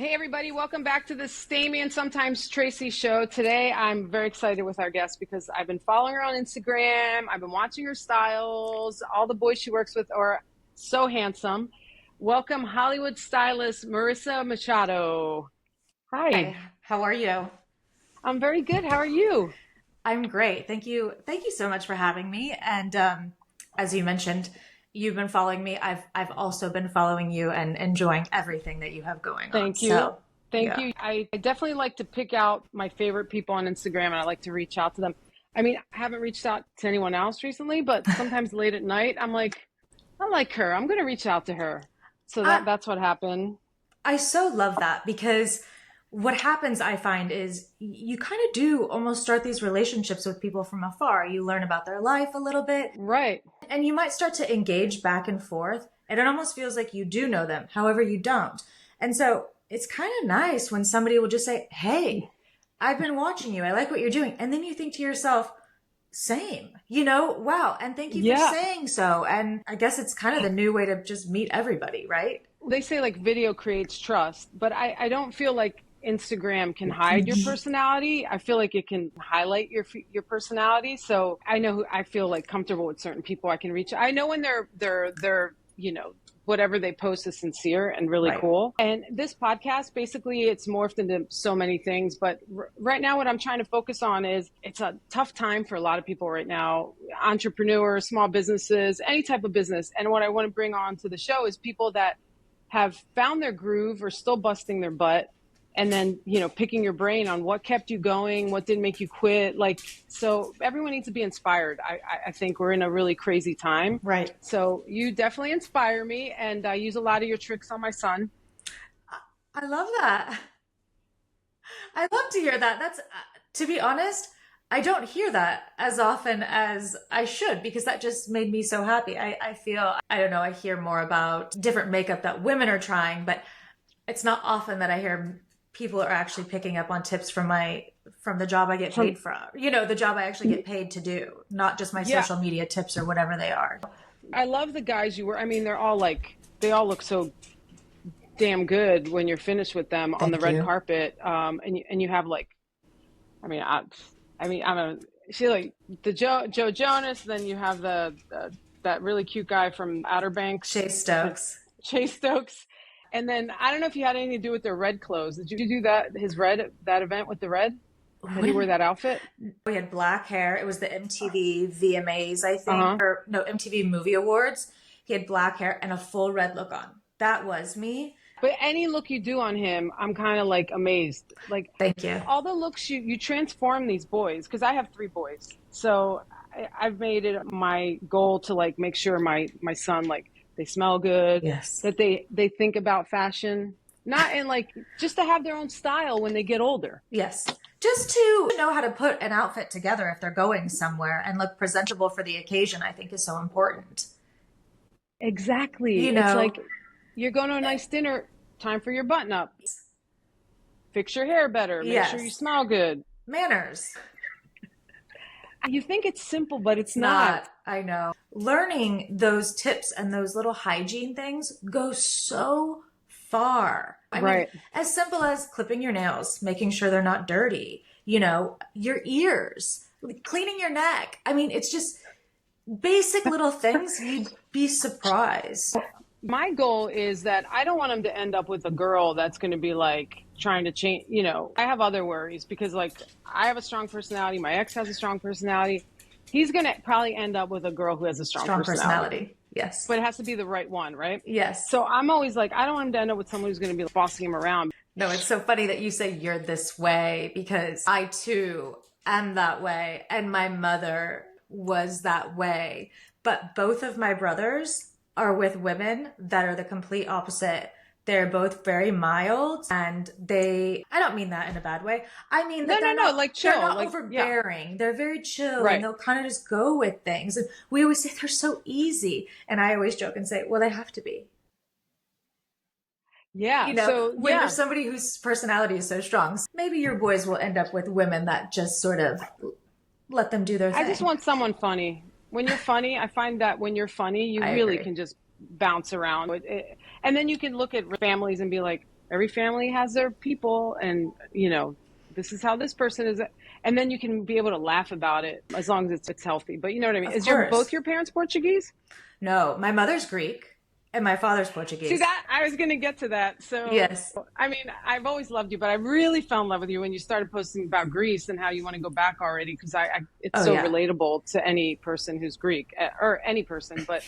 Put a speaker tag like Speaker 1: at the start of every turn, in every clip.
Speaker 1: Hey everybody, welcome back to the Stamy and Sometimes Tracy show. Today I'm very excited with our guest because I've been following her on Instagram. I've been watching her styles. All the boys she works with are so handsome. Welcome Hollywood stylist Marissa Machado. Hi.
Speaker 2: Hi, how are you?
Speaker 1: I'm very good. How are you?
Speaker 2: I'm great. Thank you. Thank you so much for having me. And as you mentioned, you've been following me. I've also been following you and enjoying everything that you have going on.
Speaker 1: Thank you.
Speaker 2: So,
Speaker 1: Thank
Speaker 2: yeah.
Speaker 1: you. I definitely like to pick out my favorite people on Instagram and I like to reach out to them. I mean, I haven't reached out to anyone else recently, but sometimes late at night, I'm like, I like her. I'm going to reach out to her. So
Speaker 2: I
Speaker 1: that's what happened.
Speaker 2: I so love that because what happens, I find, is you kind of do almost start these relationships with people from afar. You learn about their life a little bit,
Speaker 1: Right.
Speaker 2: and you might start to engage back and forth, and it almost feels like you do know them. However, you don't. And so it's kind of nice when somebody will just say, "Hey, I've been watching you. I like what you're doing." And then you think to yourself, same, wow. And thank you for
Speaker 1: Yeah.
Speaker 2: saying so. And I guess it's kind of the new way to just meet everybody, right?
Speaker 1: They say like video creates trust, but I don't feel like Instagram can hide your personality. I feel like it can highlight your personality. So I know I feel like comfortable with certain people I can reach. I know when they're whatever they post is sincere and really
Speaker 2: Right.
Speaker 1: cool. And this podcast, basically, it's morphed into so many things. But right now, what I'm trying to focus on is it's a tough time for a lot of people right now, entrepreneurs, small businesses, any type of business. And what I want to bring on to the show is people that have found their groove or still busting their butt, and then picking your brain on what kept you going, what didn't make you quit. Like, so everyone needs to be inspired. I think we're in a really crazy time,
Speaker 2: Right.
Speaker 1: so you definitely inspire me, and I use a lot of your tricks on my son.
Speaker 2: I love that. I love to hear that. To be honest, I don't hear that as often as I should because that just made me so happy. I feel, I don't know, I hear more about different makeup that women are trying, but it's not often that I hear people are actually picking up on tips from the job I get
Speaker 1: From
Speaker 2: paid from, the job I actually get paid to do, not just my
Speaker 1: Yeah,
Speaker 2: social media tips or whatever they are.
Speaker 1: I love the guys you were. I mean, they all look so damn good when you're finished with them on the
Speaker 2: Thank
Speaker 1: red
Speaker 2: you.
Speaker 1: carpet. And you have like, I mean, I don't know. She like the Joe Jonas. Then you have the that really cute guy from Outer Banks,
Speaker 2: Shay
Speaker 1: the
Speaker 2: Stokes.
Speaker 1: Chase Stokes. And then I don't know if you had anything to do with their red clothes. Did you do that event with the red? Did he wear
Speaker 2: When
Speaker 1: that outfit?
Speaker 2: we had black hair. It was the MTV VMAs, I
Speaker 1: Uh
Speaker 2: think,
Speaker 1: huh.
Speaker 2: or no, MTV Movie Awards. He had black hair and a full red look on. That was me.
Speaker 1: But any look you do on him, I'm kind of like amazed. Like
Speaker 2: Thank you.
Speaker 1: all the looks you transform these boys, because I have three boys. So I've made it my goal to like make sure my son, like, they smell good,
Speaker 2: Yes.
Speaker 1: that they think about fashion, not in like just to have their own style when they get older.
Speaker 2: Yes. Just to know how to put an outfit together if they're going somewhere and look presentable for the occasion, I think is so important.
Speaker 1: Exactly.
Speaker 2: You
Speaker 1: It's
Speaker 2: know,
Speaker 1: like you're going to a nice dinner, time for your button up. Fix your hair better, make sure you
Speaker 2: yes.
Speaker 1: smell good.
Speaker 2: Manners.
Speaker 1: You think it's simple, but it's
Speaker 2: It's
Speaker 1: not.
Speaker 2: not, I know. Learning those tips and those little hygiene things go so far. I mean,
Speaker 1: Right.
Speaker 2: as simple as clipping your nails, making sure they're not dirty, your ears, cleaning your neck. I mean, it's just basic little things. You'd be surprised.
Speaker 1: My goal is that I don't want him to end up with a girl that's going to be like trying to change. I have other worries because, like, I have a strong personality. My ex has a strong personality. He's going to probably end up with a girl who has a strong
Speaker 2: Strong
Speaker 1: personality,
Speaker 2: personality. Yes.
Speaker 1: but it has to be the right one, right?
Speaker 2: Yes.
Speaker 1: So I'm always like, I don't want him to end up with someone who's going to be bossing him around.
Speaker 2: No, it's so funny that you say you're this way because I too am that way. And my mother was that way. But both of my brothers are with women that are the complete opposite. They're both very mild and I don't mean that in a bad way. I mean
Speaker 1: No,
Speaker 2: that
Speaker 1: no, no, like
Speaker 2: they're
Speaker 1: chill,
Speaker 2: not
Speaker 1: like, yeah,
Speaker 2: overbearing. They're very chill and
Speaker 1: right.
Speaker 2: they'll kind of just go with things. And we always say they're so easy. And I always joke and say, well, they have to be.
Speaker 1: Yeah. So,
Speaker 2: When
Speaker 1: yeah,
Speaker 2: there's somebody whose personality is so strong, maybe your boys will end up with women that just sort of let them do their
Speaker 1: I just
Speaker 2: thing.
Speaker 1: want someone funny. When you're funny, I find that when you're funny, you
Speaker 2: I
Speaker 1: really
Speaker 2: agree.
Speaker 1: can just bounce around. And then you can look at families and be like, every family has their people, and this is how this person is. And then you can be able to laugh about it as long as it's healthy. But you know what I mean?
Speaker 2: Of
Speaker 1: Is your
Speaker 2: course.
Speaker 1: both your parents Portuguese?
Speaker 2: No, my mother's Greek and my father's
Speaker 1: See
Speaker 2: Portuguese.
Speaker 1: that? I was going to get to that. So,
Speaker 2: Yes.
Speaker 1: I mean, I've always loved you, but I really fell in love with you when you started posting about Greece and how you want to go back already, because it's
Speaker 2: Oh,
Speaker 1: so
Speaker 2: yeah.
Speaker 1: relatable to any person who's Greek, or any person. But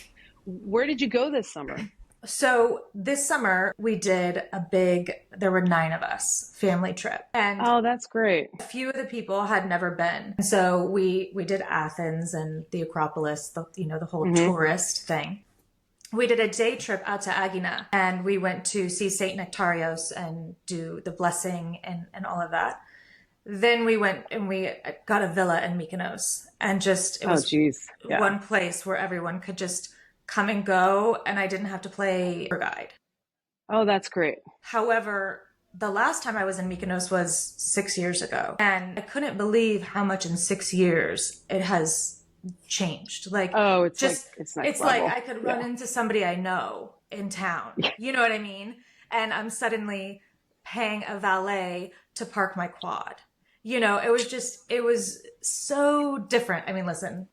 Speaker 1: where did you go this summer?
Speaker 2: So this summer we did there were 9 of us, family trip. And
Speaker 1: Oh, that's great.
Speaker 2: a few of the people had never been. So we did Athens and the Acropolis, the whole
Speaker 1: Hmm.
Speaker 2: tourist thing. We did a day trip out to Agina and we went to see Saint Nectarios and do the blessing and all of that. Then we went and we got a villa in Mykonos, and it
Speaker 1: Oh,
Speaker 2: was
Speaker 1: geez. Yeah.
Speaker 2: one place where everyone could just come and go and I didn't have to play tour guide.
Speaker 1: Oh, that's great.
Speaker 2: However, the last time I was in Mykonos was 6 years ago, and I couldn't believe how much in 6 years it has changed. Like,
Speaker 1: Oh,
Speaker 2: just,
Speaker 1: it's next
Speaker 2: it's like
Speaker 1: level.
Speaker 2: I could run
Speaker 1: Yeah.
Speaker 2: into somebody I know in town. You know what I mean? And I'm suddenly paying a valet to park my quad. It was so different. I mean, listen,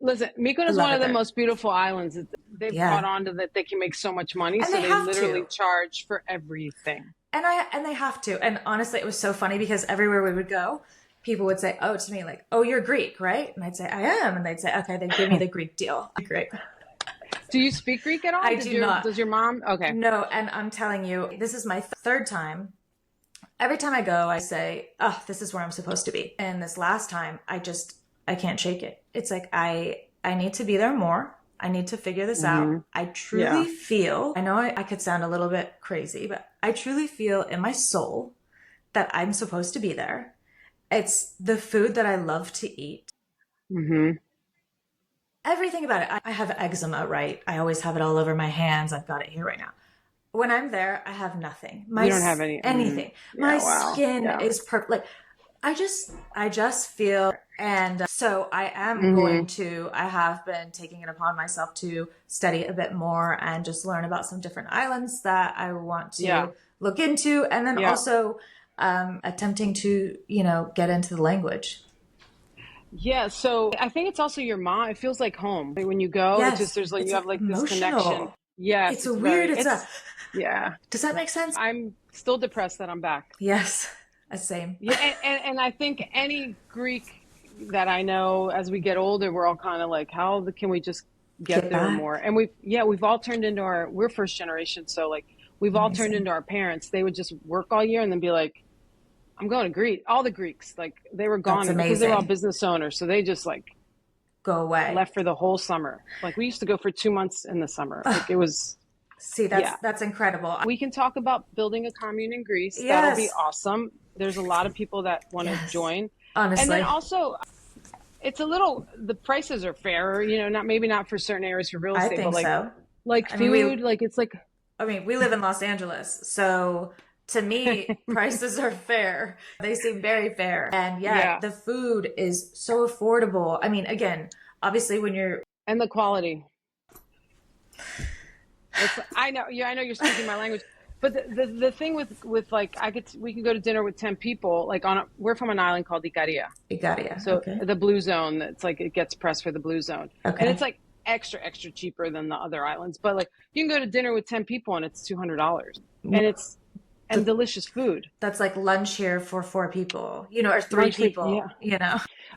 Speaker 1: Listen, Mykonos
Speaker 2: I
Speaker 1: is
Speaker 2: love
Speaker 1: one
Speaker 2: it
Speaker 1: of the
Speaker 2: there.
Speaker 1: most beautiful islands. They've caught
Speaker 2: Yeah.
Speaker 1: on to that they can make so much money,
Speaker 2: And
Speaker 1: so
Speaker 2: they
Speaker 1: they
Speaker 2: have
Speaker 1: literally
Speaker 2: to.
Speaker 1: charge for everything.
Speaker 2: And they have to. And honestly, it was so funny because everywhere we would go, people would say, "Oh, to me, like, oh, you're Greek, right?" And I'd say, "I am." And they'd say, "Okay, then give me the Greek deal." Great.
Speaker 1: Do you speak Greek at all?
Speaker 2: I do not.
Speaker 1: Does your mom? Okay.
Speaker 2: No, and I'm telling you, this is my third time. Every time I go, I say, "Oh, this is where I'm supposed to be." And this last time, I can't shake it. It's like I need to be there more. I need to figure this out.
Speaker 1: Hmm.
Speaker 2: I truly
Speaker 1: Yeah.
Speaker 2: feel, I know I could sound a little bit crazy, but I truly feel in my soul that I'm supposed to be there. It's the food that I love to eat.
Speaker 1: Hmm.
Speaker 2: Everything about it. I have eczema, right? I always have it all over my hands. I've got it here right now. When I'm there, I have nothing.
Speaker 1: You don't have any.
Speaker 2: Anything. My
Speaker 1: Yeah. Wow.
Speaker 2: skin
Speaker 1: Yeah.
Speaker 2: is perfect. Like I just feel, and so I am
Speaker 1: Hmm.
Speaker 2: going to, I have been taking it upon myself to study a bit more and just learn about some different islands that I want
Speaker 1: Yeah.
Speaker 2: to look into. And then
Speaker 1: Yeah.
Speaker 2: also, attempting to, get into the language.
Speaker 1: Yeah. So I think it's also your mom. It feels like home when you go. It's just
Speaker 2: Yes,
Speaker 1: there's like
Speaker 2: it's
Speaker 1: you have like this connection.
Speaker 2: emotional.
Speaker 1: Yes,
Speaker 2: It's a
Speaker 1: it's
Speaker 2: weird,
Speaker 1: very.
Speaker 2: it's a,
Speaker 1: Yeah.
Speaker 2: does that make sense?
Speaker 1: I'm still depressed that I'm back.
Speaker 2: Yes, same.
Speaker 1: Yeah, and I think any Greek that I know, as we get older, we're all kind of like, can we just get
Speaker 2: Get
Speaker 1: there
Speaker 2: back.
Speaker 1: more? And we've all turned into we're first generation, so like we've all turned
Speaker 2: Amazing.
Speaker 1: into our parents. They would just work all year and then be like, I'm going to Greece. All the Greeks, like they were
Speaker 2: That's
Speaker 1: gone, and because they're all
Speaker 2: amazing.
Speaker 1: business owners, so they just like
Speaker 2: Go away.
Speaker 1: left for the whole summer. Like we used to go for 2 months in the summer. Like it was,
Speaker 2: See,
Speaker 1: yeah.
Speaker 2: that's incredible.
Speaker 1: We can talk about building a commune in Greece. That'll be
Speaker 2: Yes.
Speaker 1: awesome. There's a lot of people that want to
Speaker 2: Yes.
Speaker 1: join. And then
Speaker 2: Honestly,
Speaker 1: also, the prices are fairer, not maybe not for certain areas for real
Speaker 2: I
Speaker 1: estate, but
Speaker 2: think so.
Speaker 1: like
Speaker 2: I mean, we
Speaker 1: food, like it's like
Speaker 2: we live in Los Angeles, so to me, prices are fair. They seem very fair. And yeah,
Speaker 1: yeah,
Speaker 2: the food is so affordable. I mean, again, obviously when you're
Speaker 1: and the quality. I know you're speaking my language. But the thing with like we could go to dinner with 10 people like we're from an island called Icaria.
Speaker 2: Igaria,
Speaker 1: So
Speaker 2: okay.
Speaker 1: the blue zone, it's like it gets pressed for the blue zone. And it's
Speaker 2: Okay.
Speaker 1: like extra cheaper than the other islands. But like you can go to dinner with 10 people and it's $200. And it's and delicious food.
Speaker 2: That's like lunch here for 4 people, or three
Speaker 1: Lunch for.
Speaker 2: people.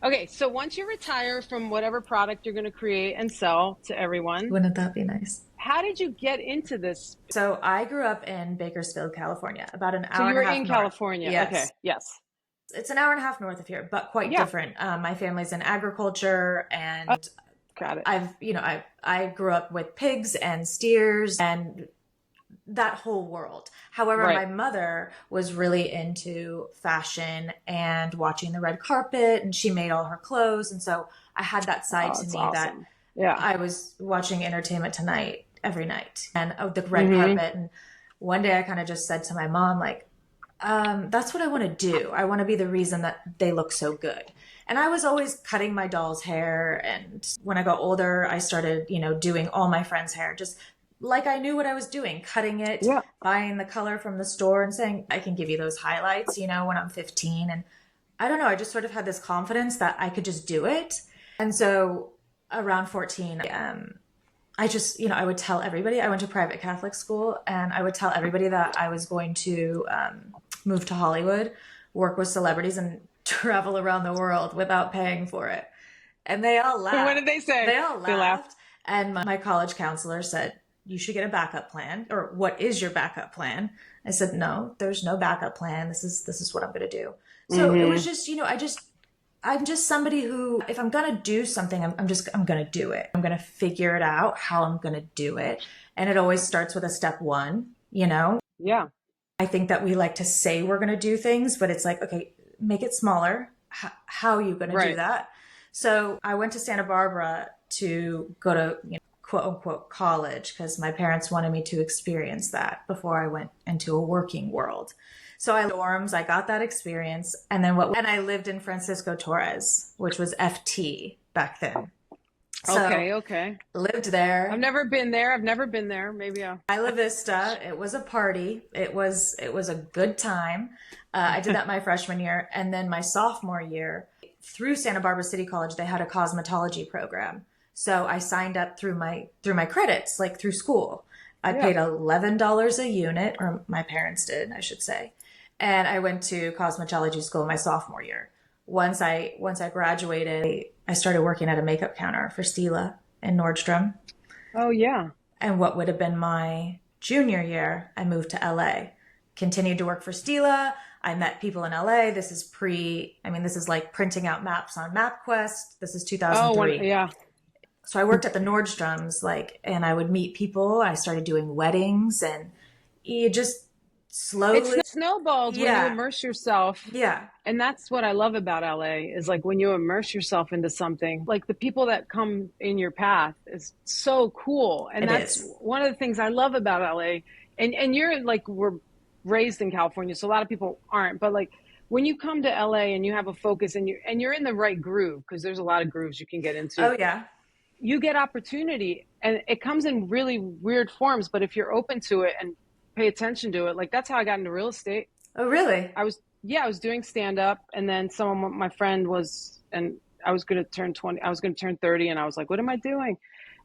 Speaker 1: Okay, so once you retire from whatever product you're going to create and sell to everyone,
Speaker 2: Wouldn't that be nice?
Speaker 1: how did you get into this?
Speaker 2: So I grew up in Bakersfield, California, about an
Speaker 1: So
Speaker 2: hour
Speaker 1: you
Speaker 2: and
Speaker 1: were
Speaker 2: a half
Speaker 1: in
Speaker 2: north.
Speaker 1: California. Okay,
Speaker 2: Yes.
Speaker 1: yes.
Speaker 2: It's an hour and a half north of here, but quite
Speaker 1: Yeah,
Speaker 2: different. My family's in agriculture,
Speaker 1: oh,
Speaker 2: and
Speaker 1: got it.
Speaker 2: I grew up with pigs and steers and that whole world. However, my
Speaker 1: Right.
Speaker 2: mother was really into fashion and watching the red carpet, and she made all her clothes. And so I had that side
Speaker 1: Oh,
Speaker 2: to
Speaker 1: it's
Speaker 2: me that
Speaker 1: awesome. Yeah.
Speaker 2: I was watching Entertainment Tonight every night and the red
Speaker 1: Hmm.
Speaker 2: carpet. And one day I kind of just said to my mom, like, that's what I want to do. I want to be the reason that they look so good. And I was always cutting my doll's hair. And when I got older, I started, doing all my friends' hair, just like I knew what I was doing, cutting it,
Speaker 1: Yeah.
Speaker 2: buying the color from the store and saying, I can give you those highlights, when I'm 15. And I don't know, I just sort of had this confidence that I could just do it. And so around 14, I just, I would tell everybody. I went to private Catholic school, and I would tell everybody that I was going to move to Hollywood, work with celebrities, and travel around the world without paying for it. And they all laughed.
Speaker 1: What did they say?
Speaker 2: They all
Speaker 1: They laughed.
Speaker 2: laughed. And my college counselor said, you should get a backup plan. Or what is your backup plan? I said, no, there's no backup plan. This is what I'm going to do. So it was just, I'm just somebody who, if I'm going to do something, I'm going to do it. I'm going to figure it out how I'm going to do it. And it always starts with a step one,
Speaker 1: Yeah.
Speaker 2: I think that we like to say we're going to do things, but it's like, okay, make it smaller. How are you going to do that? So I went to Santa Barbara to go to, quote unquote, college, because my parents wanted me to experience that before I went into a working world. So I dorms, I got that experience. And then and I lived in Francisco Torres, which was FT back then. So
Speaker 1: Okay.
Speaker 2: Lived there.
Speaker 1: I've never been there. Maybe
Speaker 2: Isla Vista. It was a party. It was a good time. I did that my freshman year. And then my sophomore year, through Santa Barbara City College, they had a cosmetology program. So I signed up through my credits, like through school. I paid $11 a unit, or my parents did, I should say. And I went to cosmetology school my sophomore year. Once I graduated, I started working at a makeup counter for Stila in Nordstrom.
Speaker 1: Oh, yeah.
Speaker 2: And what would have been my junior year, I moved to LA. Continued to work for Stila. I met people in LA. This is like printing out maps on MapQuest. This is 2003.
Speaker 1: Oh, yeah.
Speaker 2: So I worked at the Nordstroms, and I would meet people. I started doing weddings, and you just slowly...
Speaker 1: It snowballs when you immerse yourself.
Speaker 2: Yeah.
Speaker 1: And that's what I love about LA, is like when you immerse yourself into something, like the people that come in your path is so cool. And that's one of the things I love about LA. And you're like, we're raised in California, so a lot of people aren't, but like when you come to LA and you have a focus and you're in the right groove, because there's a lot of grooves you can get into.
Speaker 2: Oh yeah.
Speaker 1: You get opportunity, and it comes in really weird forms, but if you're open to it and pay attention to it, like that's how I got into real estate.
Speaker 2: Oh really?
Speaker 1: I was doing stand up, and then my friend was, and I was going to turn 30, and I was like, what am I doing?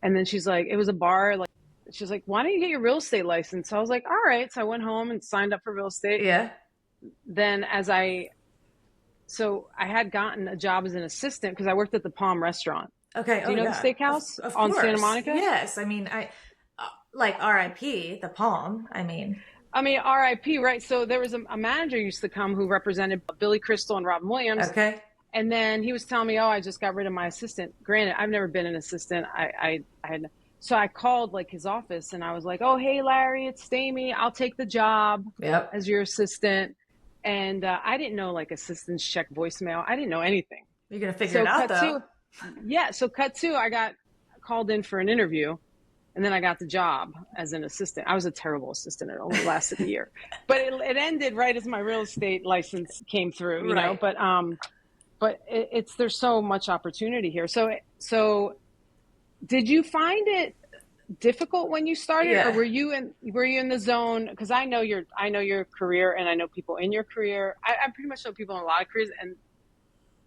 Speaker 1: And then she's like, it was a bar, like she's like, why don't you get your real estate license? So I was like, all right. So I went home and signed up for real estate.
Speaker 2: Yeah.
Speaker 1: Then so I had gotten a job as an assistant because I worked at the Palm restaurant.
Speaker 2: Okay.
Speaker 1: Do you know the steakhouse on
Speaker 2: course.
Speaker 1: Santa Monica?
Speaker 2: Yes. I mean, like RIP, the Palm. I mean,
Speaker 1: RIP, right? So there was a manager used to come who represented Billy Crystal and Robin Williams.
Speaker 2: Okay.
Speaker 1: And then he was telling me, I just got rid of my assistant. Granted, I've never been an assistant. So I called like his office, and I was like, oh, hey, Larry, it's Stamy. I'll take the job as your assistant. And I didn't know like assistants check voicemail. I didn't know anything.
Speaker 2: You're going to figure it out though.
Speaker 1: So cut to, I got called in for an interview, and then I got the job as an assistant. I was a terrible assistant. It only lasted a year, but it ended right as my real estate license came through, you know, but there's so much opportunity here. So did you find it difficult when you started, or were you in the zone? Because I know your career, and I know people in your career. I pretty much know people in a lot of careers, and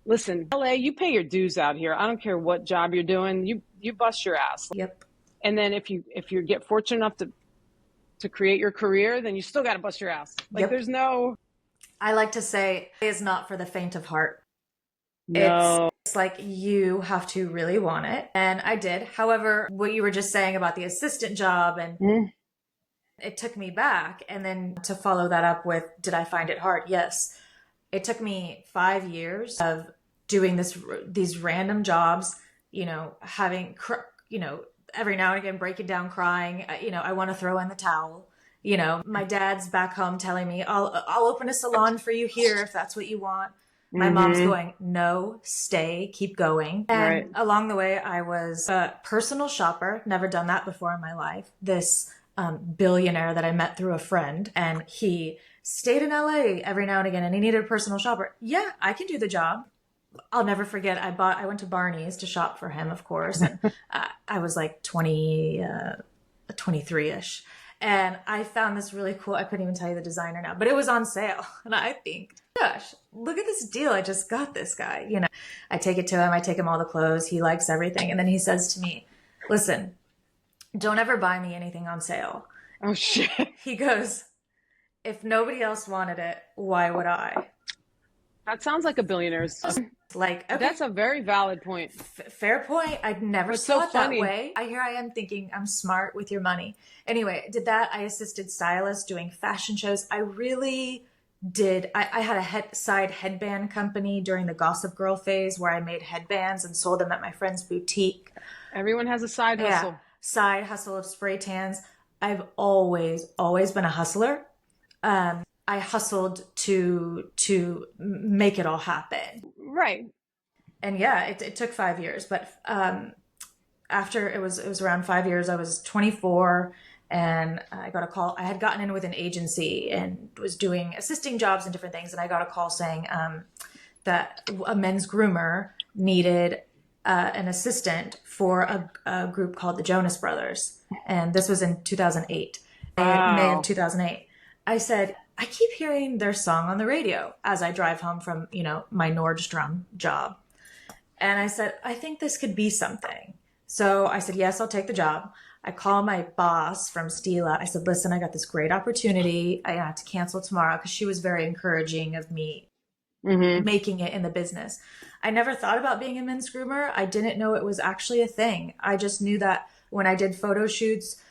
Speaker 1: listen, LA, you pay your dues out here. I don't care what job you're doing. You bust your ass.
Speaker 2: Yep.
Speaker 1: And then if you get fortunate enough to create your career, then you still got to bust your ass. Like there's no.
Speaker 2: I like to say it's not for the faint of heart.
Speaker 1: No.
Speaker 2: It's like you have to really want it. And I did. However, what you were just saying about the assistant job, and it took me back. And then to follow that up with, did I find it hard? Yes. It took me 5 years of doing these random jobs, having, every now and again breaking down crying. I want to throw in the towel. My dad's back home telling me, I'll open a salon for you here if that's what you want. My mom's going, no, stay, keep going. And along the way, I was a personal shopper. Never done that before in my life. This billionaire that I met through a friend, and he stayed in LA every now and again, and he needed a personal shopper. Yeah, I can do the job. I'll never forget. I went to Barney's to shop for him, of course. And I was like 27 23-ish. And I found this really cool. I couldn't even tell you the designer now, but it was on sale. And I think, gosh, look at this deal. I just got this guy. I take it to him. I take him all the clothes. He likes everything. And then he says to me, listen, don't ever buy me anything on sale.
Speaker 1: Oh, shit.
Speaker 2: He goes, if nobody else wanted it, why would I?
Speaker 1: That sounds like a billionaire's.
Speaker 2: Like, okay.
Speaker 1: That's a very valid point.
Speaker 2: Fair point. I'd never saw it that way. Here I am thinking I'm smart with your money. Anyway, did that. I assisted stylists doing fashion shows. I really did. I had a side headband company during the Gossip Girl phase where I made headbands and sold them at my friend's boutique.
Speaker 1: Everyone has a side hustle.
Speaker 2: Yeah, side hustle of spray tans. I've always been a hustler. I hustled to make it all happen.
Speaker 1: Right.
Speaker 2: And yeah, it took 5 years, but after it was around 5 years, I was 24 and I got a call. I had gotten in with an agency and was doing assisting jobs and different things. And I got a call saying that a men's groomer needed an assistant for a group called the Jonas Brothers. And this was in 2008,
Speaker 1: Wow.
Speaker 2: May of 2008. I said, I keep hearing their song on the radio as I drive home from, my Nordstrom job. And I said, I think this could be something. So I said, yes, I'll take the job. I called my boss from Stila. I said, listen, I got this great opportunity. I had to cancel tomorrow because she was very encouraging of me making it in the business. I never thought about being a men's groomer. I didn't know it was actually a thing. I just knew that when I did photo shoots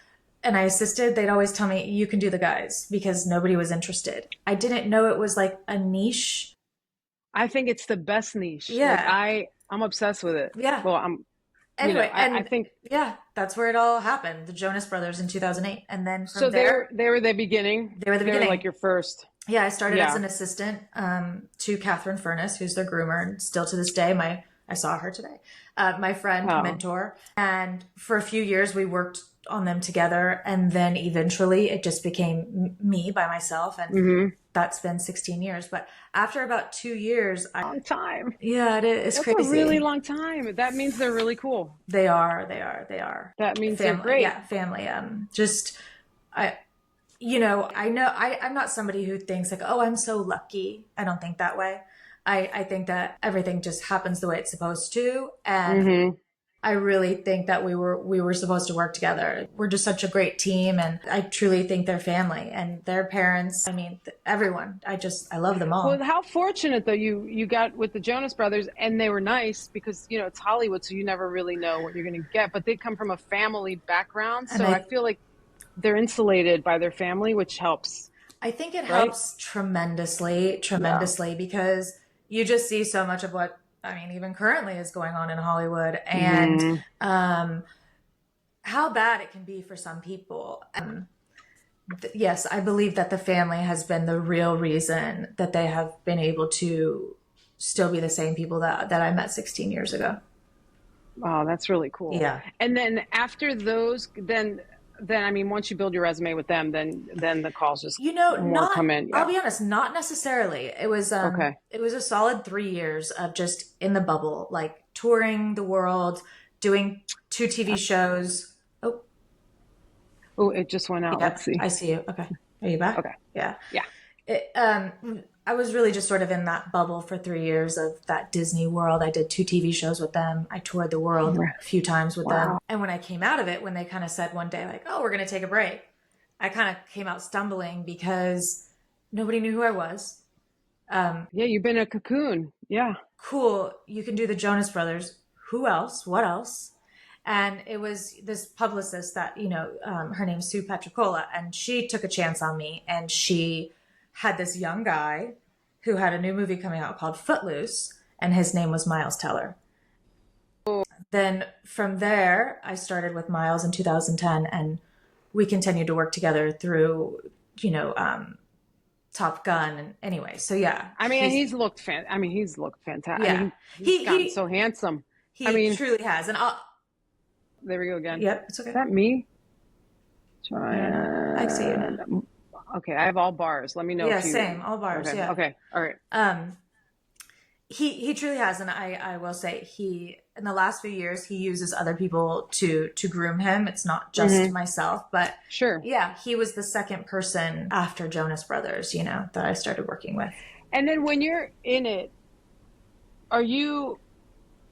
Speaker 2: and I assisted, they'd always tell me, you can do the guys, because nobody was interested. I didn't know it was like a niche.
Speaker 1: I think it's the best niche.
Speaker 2: Yeah.
Speaker 1: Like I'm obsessed with it.
Speaker 2: Yeah.
Speaker 1: Well,
Speaker 2: Anyway,
Speaker 1: I think.
Speaker 2: Yeah, that's where it all happened. The Jonas Brothers in 2008. And then from there.
Speaker 1: They were the beginning.
Speaker 2: They were the beginning.
Speaker 1: They were like your first.
Speaker 2: Yeah, I started as an assistant to Catherine Furness, who's their groomer, and still to this day, I saw her today. My friend, mentor, and for a few years we worked on them together, and then eventually it just became me by myself, and that's been 16 years. But after about 2 years,
Speaker 1: long time.
Speaker 2: Yeah, it's crazy.
Speaker 1: That's a really long time. That means they're really cool.
Speaker 2: They are.
Speaker 1: That means
Speaker 2: family,
Speaker 1: they're great.
Speaker 2: Yeah, family. I'm not somebody who thinks like, oh, I'm so lucky. I don't think that way. I think that everything just happens the way it's supposed to. And I really think that we were supposed to work together. We're just such a great team. And I truly think they're family and their parents. I mean, everyone. I love them all.
Speaker 1: Well, how fortunate though you got with the Jonas Brothers, and they were nice because, it's Hollywood. So you never really know what you're going to get, but they come from a family background. So I feel like they're insulated by their family, which helps.
Speaker 2: I think it helps tremendously, because you just see so much of what, even currently is going on in Hollywood, and how bad it can be for some people. Yes, I believe that the family has been the real reason that they have been able to still be the same people that I met 16 years ago.
Speaker 1: Wow, that's really cool.
Speaker 2: Yeah.
Speaker 1: And then after those, then once you build your resume with them, then the calls just come in. Yeah.
Speaker 2: I'll be honest, not necessarily. It was It was a solid 3 years of just in the bubble, like touring the world, doing 2 TV shows.
Speaker 1: Oh, it just went out.
Speaker 2: Yeah,
Speaker 1: let's see.
Speaker 2: I see you. Okay, are you back?
Speaker 1: Okay.
Speaker 2: Yeah.
Speaker 1: Yeah.
Speaker 2: I was really just sort of in that bubble for 3 years of that Disney world. I did 2 TV shows with them. I toured the world a few times with them. And when I came out of it, when they kind of said one day, like, oh, we're going to take a break, I kind of came out stumbling because nobody knew who I was.
Speaker 1: Yeah, you've been a cocoon. Yeah.
Speaker 2: Cool. You can do the Jonas Brothers. Who else? What else? And it was this publicist that, her name's Sue Petricola, and she took a chance on me, and she had this young guy who had a new movie coming out called Footloose, and his name was Miles Teller. Then from there, I started with Miles in 2010, and we continued to work together through, Top Gun. And anyway, so yeah.
Speaker 1: He's looked fantastic.
Speaker 2: Yeah.
Speaker 1: He's gotten so handsome.
Speaker 2: He truly has. And
Speaker 1: there we go again.
Speaker 2: Yep, it's okay.
Speaker 1: Is that me?
Speaker 2: I see you now.
Speaker 1: Okay, I have all bars. Let me know.
Speaker 2: Yeah, same. All bars.
Speaker 1: Okay.
Speaker 2: Yeah.
Speaker 1: Okay. All right.
Speaker 2: He truly has, and I will say he in the last few years he uses other people to groom him. It's not just
Speaker 1: Hmm.
Speaker 2: myself, but
Speaker 1: Sure.
Speaker 2: yeah, he was the second person after Jonas Brothers, you know, that I started working with.
Speaker 1: And then when you're in it, are you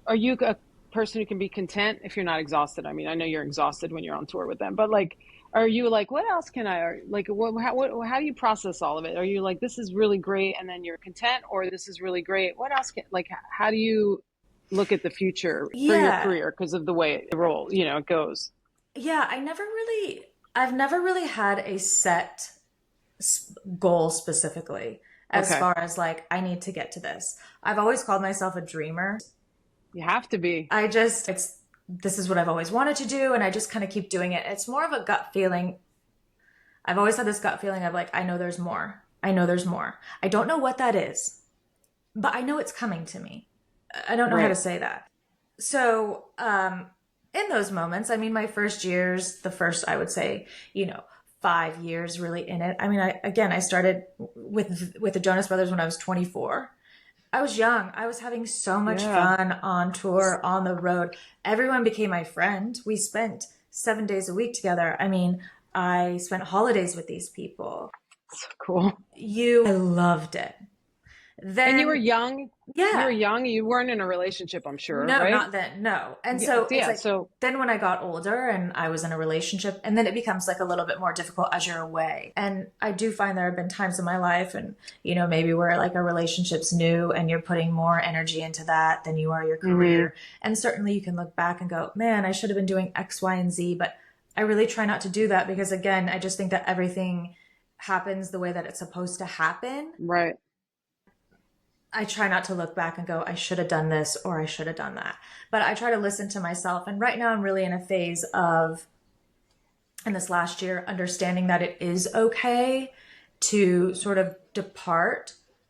Speaker 1: are you a person who can be content if you're not exhausted? I mean, I know you're exhausted when you're on tour with them, but like, are you like, what else can I, or like, how do you process all of it? Are you like, this is really great, and then you're content, or this is really great? What else can, like, how do you look at the future for your
Speaker 2: Yeah,
Speaker 1: career because of the way the role, it goes?
Speaker 2: yeah. I've never really had a set goal specifically as
Speaker 1: Okay.
Speaker 2: far as like I need to get to this. I've always called myself a dreamer.
Speaker 1: You have to be.
Speaker 2: It's this is what I've always wanted to do, and I just kind of keep doing it. It's more of a gut feeling. I've always had this gut feeling of like, I know there's more. I know there's more. I don't know what that is, but I know it's coming to me. I don't know how to
Speaker 1: Right.
Speaker 2: say that. So, in those moments, I mean, my first years, the first, I would say, you know, 5 years really in it. I mean, I started with the Jonas Brothers when I was 24. I was young. I was having so much
Speaker 1: Yeah.
Speaker 2: fun on tour, on the road. Everyone became my friend. We spent 7 days a week together. I mean, I spent holidays with these people.
Speaker 1: So cool.
Speaker 2: I loved it.
Speaker 1: And you were
Speaker 2: Then,
Speaker 1: young. You were
Speaker 2: yeah,
Speaker 1: young. You weren't in a relationship, I'm sure,
Speaker 2: no,
Speaker 1: right?
Speaker 2: not then. No. And
Speaker 1: Yeah.
Speaker 2: so it's
Speaker 1: Yeah.
Speaker 2: like,
Speaker 1: So
Speaker 2: then when I got older and I was in a relationship, and then it becomes like a little bit more difficult as you're away. And I do find there have been times in my life, and, you know, maybe where like a relationship's new and you're putting more energy into that than you are your
Speaker 1: mhm.
Speaker 2: career. And certainly you can look back and go, man, I should have been doing X, Y, and Z. But I really try not to do that because, again, I just think that everything happens the way that it's supposed to happen.
Speaker 1: Right.
Speaker 2: I try not to look back and go, I should have done this or I should have done that. But I try to listen to myself. And right now I'm really in a phase of, in this last year, understanding that it is okay to sort of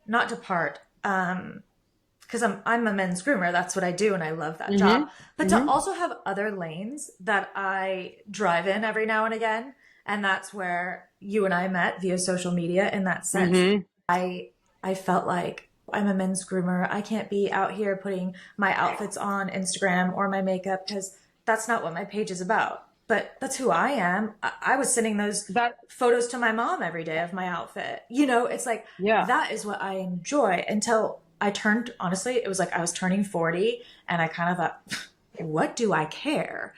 Speaker 2: not depart, because I'm a men's groomer. That's what I do, and I love that job.
Speaker 1: Mhm.
Speaker 2: But to
Speaker 1: Mhm.
Speaker 2: also have other lanes that I drive in every now and again, and that's where you and I met via social media. In that sense,
Speaker 1: Mhm.
Speaker 2: I felt like I'm a men's groomer. I can't be out here putting my outfits on Instagram or my makeup because that's not what my page is about. But that's who I am. I was sending those
Speaker 1: That
Speaker 2: photos to my mom every day of my outfit. You know, it's like
Speaker 1: yeah.
Speaker 2: that is what I enjoy until I turned, honestly, it was like I was turning 40 and I kind of thought, what do I care?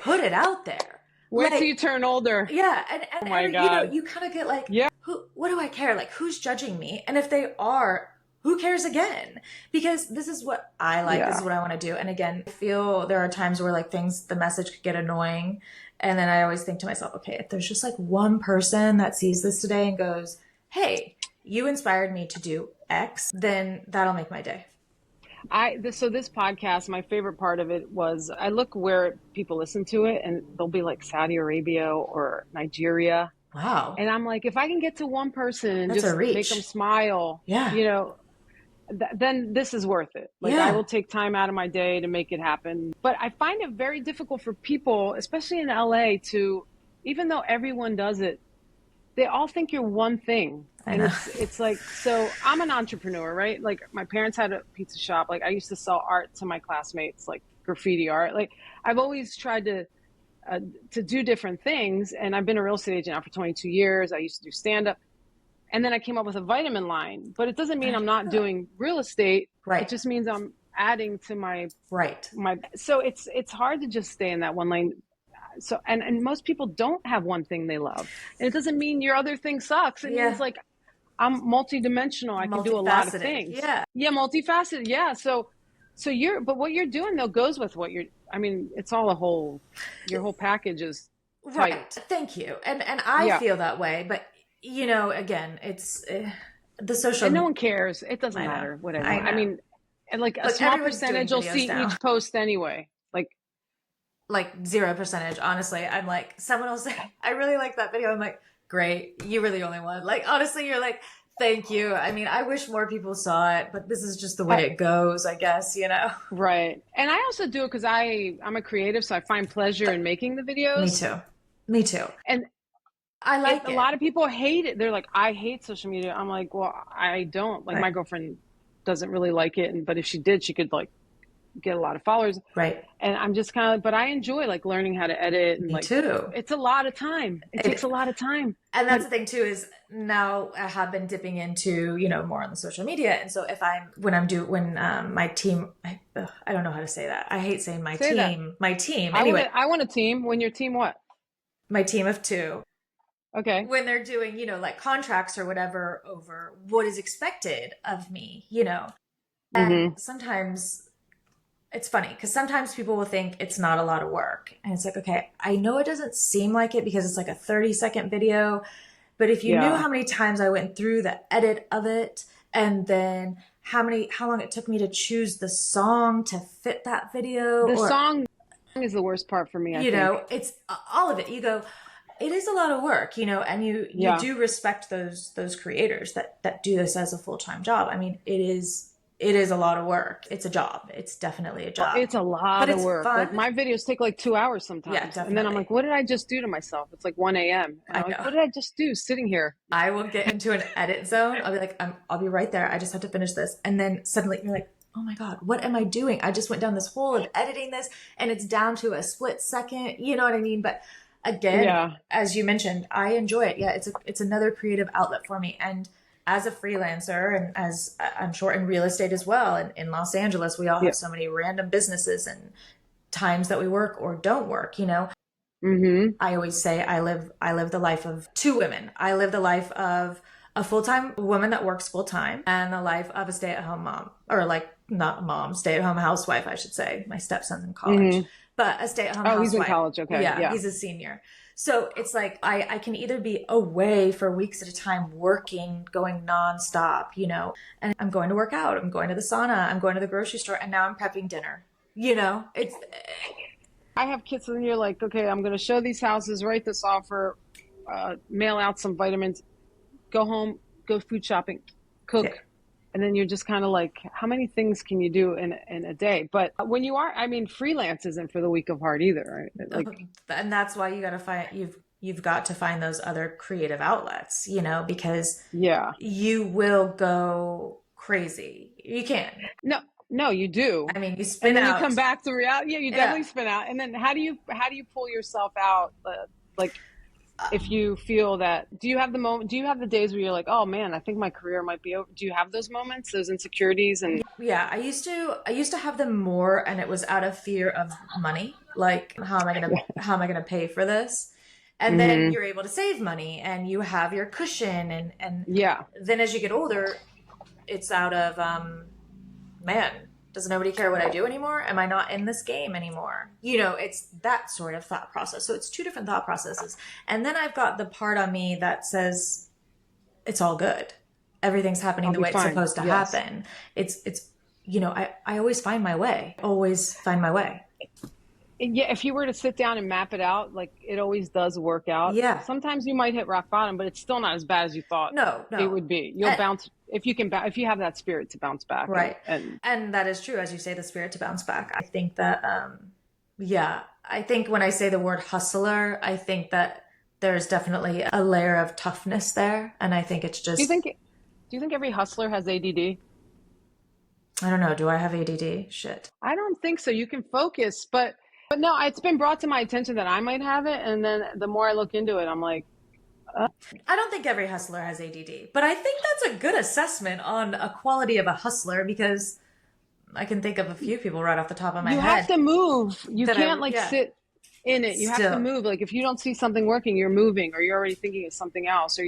Speaker 2: Put it out there.
Speaker 1: Wait till you
Speaker 2: Like,
Speaker 1: turn older.
Speaker 2: yeah,
Speaker 1: Oh
Speaker 2: and
Speaker 1: my
Speaker 2: you know,
Speaker 1: God.
Speaker 2: you kind of get like,
Speaker 1: Yeah.
Speaker 2: what do I care? Like, who's judging me? And if they are, who cares again? Because this is what I like. This is
Speaker 1: Yeah.
Speaker 2: what I want to do. And again, I feel there are times where like the message could get annoying. And then I always think to myself, okay, if there's just like one person that sees this today and goes, hey, you inspired me to do X, then that'll make my day.
Speaker 1: So this podcast, my favorite part of it was I look where people listen to it, and they'll be like Saudi Arabia or Nigeria.
Speaker 2: Wow.
Speaker 1: And I'm like, if I can get to one person and
Speaker 2: That's a
Speaker 1: just make them
Speaker 2: reach.
Speaker 1: smile,
Speaker 2: Yeah.
Speaker 1: then this is worth it. Like, I
Speaker 2: Yeah.
Speaker 1: will take time out of my day to make it happen. But I find it very difficult for people, especially in LA, to, even though everyone does it, they all think you're one thing.
Speaker 2: I
Speaker 1: And
Speaker 2: know.
Speaker 1: it's like, so I'm an entrepreneur, right? Like, my parents had a pizza shop. Like, I used to sell art to my classmates, like graffiti art. Like, I've always tried to do different things. And I've been a real estate agent now for 22 years. I used to do stand up. And then I came up with a vitamin line, but it doesn't mean I'm not doing real estate. It
Speaker 2: Right.
Speaker 1: just means I'm adding to
Speaker 2: Right.
Speaker 1: so it's hard to just stay in that one lane. So, and most people don't have one thing they love. And it doesn't mean your other thing sucks. It means
Speaker 2: Yeah.
Speaker 1: like I'm multidimensional. I can do a lot of
Speaker 2: Multifaceted.
Speaker 1: things.
Speaker 2: Yeah.
Speaker 1: Yeah, multifaceted. Yeah. So but what you're doing though goes with what you're, I mean, it's all your whole package is tight.
Speaker 2: Right. Thank you. And I
Speaker 1: Yeah.
Speaker 2: feel that way, but you know, again, it's the social
Speaker 1: And no
Speaker 2: media.
Speaker 1: one cares. It doesn't
Speaker 2: I know.
Speaker 1: matter what
Speaker 2: I
Speaker 1: I
Speaker 2: know.
Speaker 1: mean, and like a
Speaker 2: Look,
Speaker 1: small
Speaker 2: everyone's doing
Speaker 1: percentage will
Speaker 2: videos
Speaker 1: see
Speaker 2: now.
Speaker 1: each post anyway.
Speaker 2: Like 0%. Honestly, I'm like, someone will say, I really like that video. I'm like, great. You were the only one. Like, honestly, you're like, thank you. I mean, I wish more people saw it, but this is just the
Speaker 1: I,
Speaker 2: way it goes, I guess, you know?
Speaker 1: right. And I also do it because I'm a creative, so I find pleasure in making the
Speaker 2: Me
Speaker 1: videos.
Speaker 2: too. Me too.
Speaker 1: And
Speaker 2: I like
Speaker 1: a
Speaker 2: it.
Speaker 1: lot of people hate it. They're like, I hate social media. I'm like, well, I don't. Like,
Speaker 2: Right.
Speaker 1: my girlfriend doesn't really like it. And but if she did, she could like get a lot of followers.
Speaker 2: Right.
Speaker 1: And I'm just kind of, but I enjoy like learning how to edit and
Speaker 2: Me
Speaker 1: like,
Speaker 2: too.
Speaker 1: it's a lot of time. It takes a lot of time.
Speaker 2: And
Speaker 1: But
Speaker 2: that's the thing too, is now I have been dipping into, more on the social media. And so my team, I don't know how to say that. I hate saying
Speaker 1: say that.
Speaker 2: my team. Anyway,
Speaker 1: I want a team. When your team what?
Speaker 2: my team of two,
Speaker 1: Okay.
Speaker 2: when they're doing, like contracts or whatever over what is expected of me, and sometimes it's funny because sometimes people will think it's not a lot of work. And it's like, okay, I know it doesn't seem like it because it's like a 30-second video. But if you knew how many times I went through the edit of it, and then how long it took me to choose the song to fit that video.
Speaker 1: The song is the worst part for me, I think.
Speaker 2: It's all of it. You go, it is a lot of work, and you do respect those creators that do this as a full-time job. I mean, it is a lot of work. It's a job. It's definitely a job.
Speaker 1: It's a lot of work.
Speaker 2: Fun.
Speaker 1: Like my videos take like 2 hours sometimes.
Speaker 2: Yeah, definitely.
Speaker 1: And then I'm like, what did I just do to myself? It's like 1 a.m. And I'm like, what did I just do sitting here?
Speaker 2: I will get into an edit zone. I'll be like, I'll be right there. I just have to finish this. And then suddenly you're like, oh my God, what am I doing? I just went down this hole of editing this and it's down to a split second. You know what I mean? But again, as you mentioned, I enjoy it. Yeah, it's another creative outlet for me. And as a freelancer, and as I'm sure in real estate as well, and in Los Angeles, we all have so many random businesses and times that we work or don't work, I always say I live the life of two women. I live the life of a full-time woman that works full-time and the life of a stay-at-home mom, or like not mom, stay-at-home housewife, I should say. My stepson's in college, but a stay-at-home housewife.
Speaker 1: Oh, he's in college. Okay.
Speaker 2: Yeah, he's a senior. So it's like I can either be away for weeks at a time working, going nonstop, and I'm going to work out. I'm going to the sauna. I'm going to the grocery store. And now I'm prepping dinner. It's.
Speaker 1: I have kids and you're like, okay, I'm going to show these houses, write this offer, mail out some vitamins, go home, go food shopping, cook. Yeah. And then you're just kind of like, how many things can you do in a day? But when you are, freelance isn't for the weak of heart either, right? Like,
Speaker 2: and that's why you got to find, you've got to find those other creative outlets, because you will go crazy. You can.
Speaker 1: No, you do.
Speaker 2: I mean, you spin out.
Speaker 1: And then you come back to reality. Yeah, you definitely spin out. And then how do you pull yourself out? If you feel that, do you have the days where you're like, oh man, I think my career might be over? Do you have those moments, those insecurities? And
Speaker 2: yeah, I used to have them more, and it was out of fear of money. Like, how am I going to pay for this? And then you're able to save money and you have your cushion and then as you get older, it's out of, man, does nobody care what I do anymore? Am I not in this game anymore? It's that sort of thought process. So it's two different thought processes. And then I've got the part on me that says, it's all good. Everything's happening the way it's supposed to happen. It's I always find my way. Always find my way.
Speaker 1: Yeah, if you were to sit down and map it out, like it always does work out.
Speaker 2: Yeah.
Speaker 1: Sometimes you might hit rock bottom, but it's still not as bad as you thought.
Speaker 2: No.
Speaker 1: It would be. You'll bounce if you have that spirit to bounce back.
Speaker 2: Right. And that is true, as you say, the spirit to bounce back. I think that I think when I say the word hustler, I think that there's definitely a layer of toughness there, and I think it's just.
Speaker 1: Do you think every hustler has ADD?
Speaker 2: I don't know. Do I have ADD? Shit.
Speaker 1: I don't think so. You can focus, but no, it's been brought to my attention that I might have it. And then the more I look into it, I'm like,
Speaker 2: I don't think every hustler has ADD, but I think that's a good assessment on a quality of a hustler, because I can think of a few people right off the top of my head.
Speaker 1: You have to move. You can't sit in it. You have to move. Like if you don't see something working, you're moving, or you're already thinking of something else, or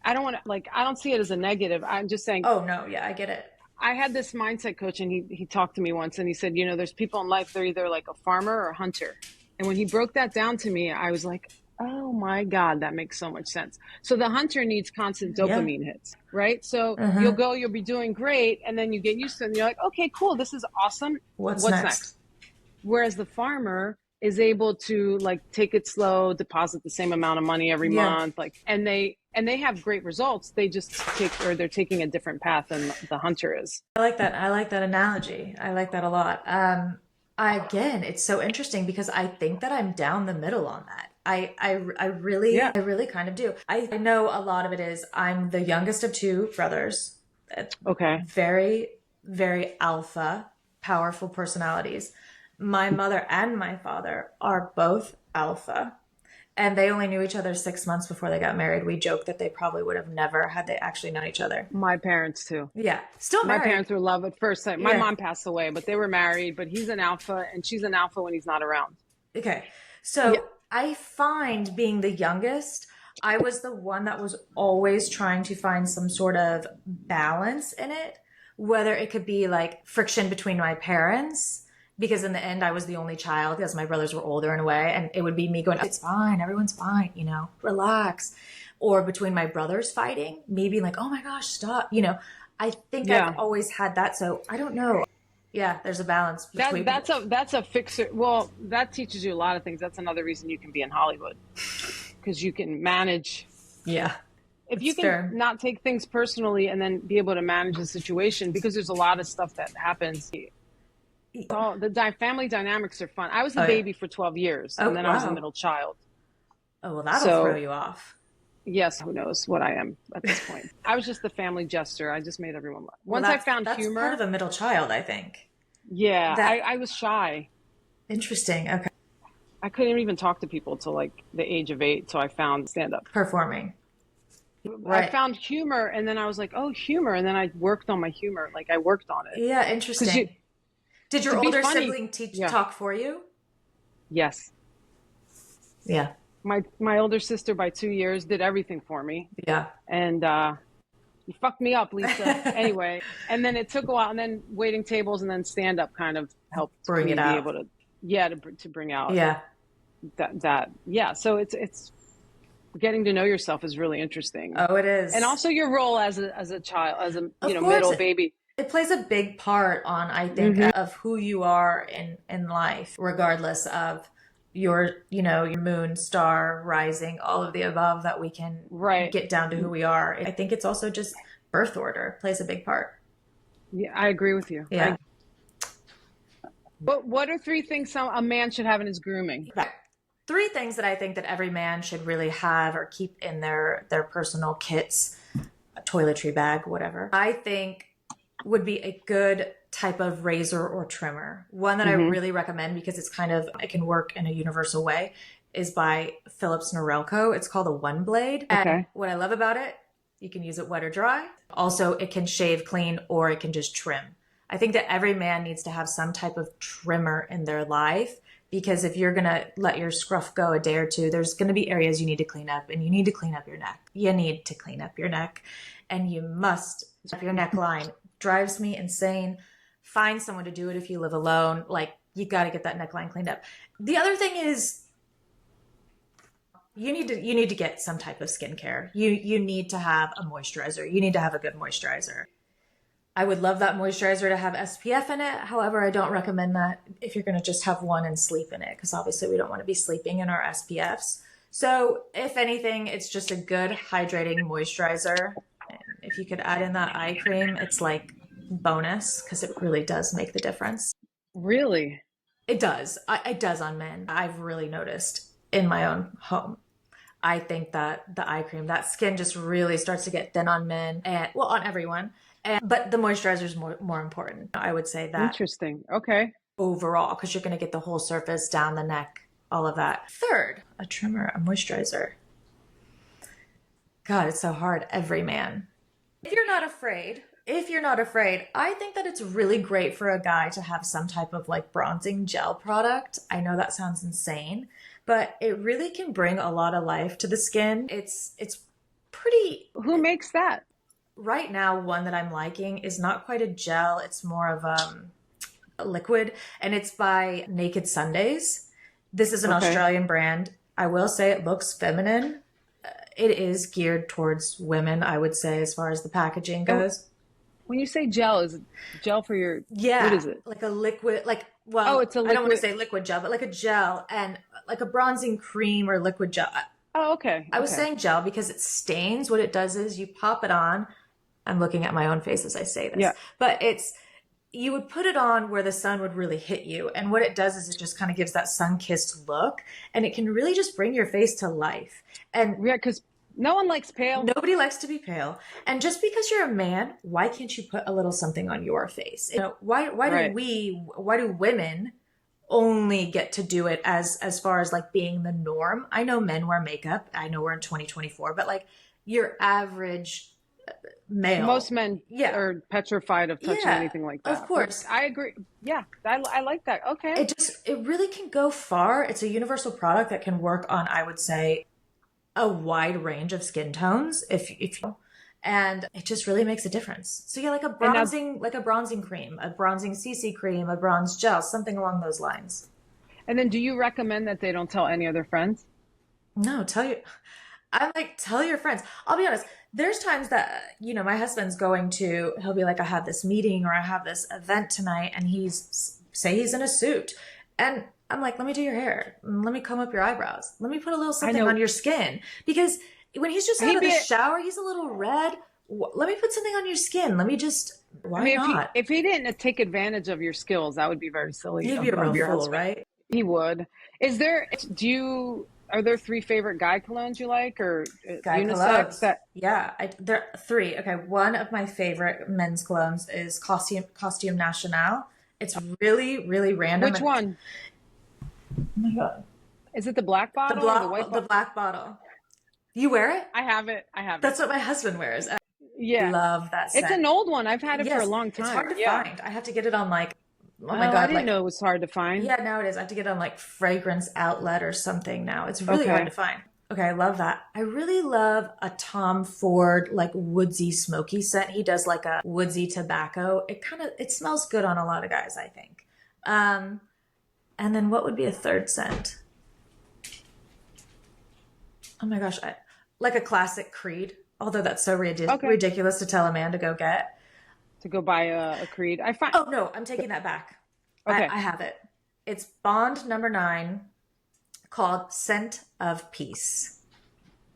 Speaker 1: I don't see it as a negative. I'm just saying.
Speaker 2: Oh no. Yeah, I get it.
Speaker 1: I had this mindset coach, and he talked to me once, and he said, there's people in life, they're either like a farmer or a hunter. And when he broke that down to me, I was like, oh my God, that makes so much sense. So the hunter needs constant dopamine hits, right? So you'll be doing great, and then you get used to it, and you're like, okay, cool, this is awesome.
Speaker 2: What's next?
Speaker 1: Whereas the farmer is able to like take it slow, deposit the same amount of money every month, and they have great results. They just they're taking a different path than the hunter is.
Speaker 2: I like that. I like that analogy. I like that a lot. Again, it's so interesting because I think that I'm down the middle on that. I really kind of do. I know a lot of it is I'm the youngest of two brothers.
Speaker 1: Okay.
Speaker 2: Very very alpha, powerful personalities. My mother and my father are both alpha, and they only knew each other 6 months before they got married. We joke that they probably would have never had they actually known each other.
Speaker 1: My parents too.
Speaker 2: Yeah, still
Speaker 1: My
Speaker 2: married.
Speaker 1: parents were love at first sight. My
Speaker 2: Yeah.
Speaker 1: mom passed away, but they were married. But he's an alpha, and she's an alpha when he's not around.
Speaker 2: Okay.
Speaker 1: Yeah,
Speaker 2: So I find being the youngest, I was the one that was always trying to find some sort of balance in it, whether it could be like friction between my parents, because in the end I was the only child because my brothers were older in a way, and it would be me going, it's fine, everyone's fine, relax. Or between my brothers fighting, me being like, oh my gosh, stop. I think
Speaker 1: yeah.
Speaker 2: I've always had that. So I don't know. Yeah, there's a balance between.
Speaker 1: That's a fixer. Well, that teaches you a lot of things. That's another reason you can be in Hollywood, because you can manage.
Speaker 2: Yeah.
Speaker 1: If you can
Speaker 2: fair.
Speaker 1: not take things personally and then be able to manage the situation, because there's a lot of stuff that happens. Family dynamics are fun. I was the baby for 12 years,
Speaker 2: Oh,
Speaker 1: and then I was a
Speaker 2: wow.
Speaker 1: middle child.
Speaker 2: Oh, well, that'll
Speaker 1: So-
Speaker 2: throw you off.
Speaker 1: Yes, who knows what I am at this point. I was just the family jester. I just made everyone laugh.
Speaker 2: Well,
Speaker 1: Once I found
Speaker 2: that's
Speaker 1: humor,
Speaker 2: part of a middle child, I think.
Speaker 1: yeah,
Speaker 2: that-
Speaker 1: I was shy.
Speaker 2: Interesting. Okay.
Speaker 1: I couldn't even talk to people till like the age of 8. So I found stand up.
Speaker 2: Performing.
Speaker 1: I
Speaker 2: Right.
Speaker 1: found humor, and then I was like, oh, humor. And then I worked on my humor. Like I worked on it.
Speaker 2: Yeah, interesting. Did your
Speaker 1: to be
Speaker 2: older
Speaker 1: funny-
Speaker 2: sibling
Speaker 1: Yeah.
Speaker 2: talk for you?
Speaker 1: Yes.
Speaker 2: Yeah.
Speaker 1: My older sister by 2 years did everything for me.
Speaker 2: Yeah.
Speaker 1: And you fucked me up, Lisa. Anyway, and then it took a while, and then waiting tables and then stand up kind of helped
Speaker 2: Bring
Speaker 1: me
Speaker 2: it
Speaker 1: be
Speaker 2: out.
Speaker 1: able to, to bring out
Speaker 2: Yeah.
Speaker 1: that. Yeah. So it's getting to know yourself is really interesting.
Speaker 2: Oh, it is.
Speaker 1: And also your role as a child, as a
Speaker 2: Of course.
Speaker 1: middle baby.
Speaker 2: It plays a big part on, I think,
Speaker 1: Mm-hmm.
Speaker 2: of who you are in life, regardless of your moon, star, rising, all of the above that we can
Speaker 1: Right.
Speaker 2: get down to who we are. I think it's also just birth order plays a big part.
Speaker 1: Yeah, I agree with you.
Speaker 2: Yeah.
Speaker 1: What are 3 things a man should have in his grooming?
Speaker 2: Right. 3 things that I think that every man should really have or keep in their personal kits, a toiletry bag, whatever, I think would be a good type of razor or trimmer. One that I really recommend because it can work in a universal way is by Philips Norelco. It's called a one blade.
Speaker 1: Okay.
Speaker 2: And what I love about it, you can use it wet or dry. Also, it can shave clean or it can just trim. I think that every man needs to have some type of trimmer in their life, because if you're going to let your scruff go a day or two, there's going to be areas you need to clean up, and you need to clean up your neck. You need to clean up your neck, and you must up your neckline. Drives me insane. Find someone to do it if you live alone. Like, you got to get that neckline cleaned up. The other thing is you need to get some type of skincare. You need to have a moisturizer. You need to have a good moisturizer. I would love that moisturizer to have SPF in it. However, I don't recommend that if you're going to just have one and sleep in it, because obviously we don't want to be sleeping in our SPFs. So if anything, it's just a good hydrating moisturizer. And if you could add in that eye cream, it's like bonus, because it really does make the difference.
Speaker 1: Really?
Speaker 2: It does. It does on men. I've really noticed in my own home. I think that the eye cream, that skin just really starts to get thin on men, and well, on everyone. But the moisturizer is more important. I would say that
Speaker 1: Interesting. Okay.
Speaker 2: overall, because you're going to get the whole surface, down the neck, all of that. Third, a trimmer, a moisturizer. God, it's so hard. Every man. If you're not afraid, I think that it's really great for a guy to have some type of like bronzing gel product. I know that sounds insane, but it really can bring a lot of life to the skin. It's pretty.
Speaker 1: Who makes that?
Speaker 2: Right now, one that I'm liking is not quite a gel. It's more of a liquid, and it's by Naked Sundays. This is an Australian brand. I will say it looks feminine. It is geared towards women, I would say, as far as the packaging goes.
Speaker 1: When you say gel, is it gel for your...
Speaker 2: Yeah.
Speaker 1: What is it?
Speaker 2: Like a liquid, well,
Speaker 1: it's a
Speaker 2: I don't want to
Speaker 1: liquid-
Speaker 2: say liquid gel, but like a gel, and like a bronzing cream or liquid gel.
Speaker 1: Oh, okay.
Speaker 2: I was
Speaker 1: Okay.
Speaker 2: saying gel because it stains. What it does is you pop it on. I'm looking at my own face as I say this.
Speaker 1: Yeah.
Speaker 2: But you would put it on where the sun would really hit you. And what it does is it just kind of gives that sun-kissed look. And it can really just bring your face to life. And
Speaker 1: Yeah, because No one likes pale.
Speaker 2: Nobody likes to be pale. And just because you're a man, why can't you put a little something on your face? You know,
Speaker 1: Right.
Speaker 2: why do women only get to do it as far as like being the norm? I know men wear makeup. I know we're in 2024, but like your average
Speaker 1: Most
Speaker 2: male.
Speaker 1: men
Speaker 2: Yeah.
Speaker 1: are petrified of touching
Speaker 2: Yeah.
Speaker 1: anything like
Speaker 2: Of
Speaker 1: that. But
Speaker 2: course.
Speaker 1: I agree. Yeah, I like that. Okay.
Speaker 2: It really can go far. It's a universal product that can work on, I would say, a wide range of skin tones if you, and it just really makes a difference. So yeah,
Speaker 1: And now,
Speaker 2: like a bronzing cream, a bronzing CC cream, a bronze gel, something along those lines.
Speaker 1: and then do you recommend that they don't tell any of their friends?
Speaker 2: No, I'm like, tell your friends. I'll be honest. There's times that, my husband's he'll be like, I have this meeting or I have this event tonight, and say he's in a suit. And I'm like, let me do your hair. Let me comb up your eyebrows. Let me put a little
Speaker 1: I
Speaker 2: something on
Speaker 1: know
Speaker 2: your skin. Because when he's just out
Speaker 1: he'd
Speaker 2: of the
Speaker 1: be.
Speaker 2: shower, he's a little red. Let me put something on your skin.
Speaker 1: I
Speaker 2: Why
Speaker 1: mean,
Speaker 2: not?
Speaker 1: if he didn't take advantage of your skills, that would be very silly
Speaker 2: You'd be a real
Speaker 1: of your
Speaker 2: fool,
Speaker 1: husband.
Speaker 2: right?
Speaker 1: He would. Is there? Do you? Are there three favorite guy colognes you like, or
Speaker 2: Guy
Speaker 1: unisex?
Speaker 2: colognes.
Speaker 1: That
Speaker 2: Yeah, there are three. Okay, one of my favorite men's colognes is Costume National. It's really, really random.
Speaker 1: which one?
Speaker 2: Oh my god.
Speaker 1: Is it the black bottle or the white
Speaker 2: The
Speaker 1: bottle?
Speaker 2: black bottle. You wear it?
Speaker 1: I have it. I have it.
Speaker 2: That's what my husband wears. I
Speaker 1: Yeah,
Speaker 2: love that
Speaker 1: it's
Speaker 2: scent.
Speaker 1: an old one. I've had it for a
Speaker 2: Yes,
Speaker 1: long
Speaker 2: it's
Speaker 1: time.
Speaker 2: hard to
Speaker 1: Yeah.
Speaker 2: find. I have to get it on like, oh my
Speaker 1: Oh, I
Speaker 2: God,
Speaker 1: didn't
Speaker 2: like,
Speaker 1: know it was hard to find.
Speaker 2: yeah, now it is. I have to get it on like fragrance outlet or something now. It's really hard to
Speaker 1: Okay.
Speaker 2: find. Okay, I love that. I really love a Tom Ford like woodsy smoky scent. He does like a woodsy tobacco. It smells good on a lot of guys, I think. Um, and then what would be a third scent? Oh my gosh, like a classic Creed. Although that's so
Speaker 1: Okay.
Speaker 2: ridiculous to tell a man to go get.
Speaker 1: To go buy a Creed. I find.
Speaker 2: Oh no, I'm taking that back.
Speaker 1: Okay.
Speaker 2: I have it. It's Bond number 9, called Scent of Peace.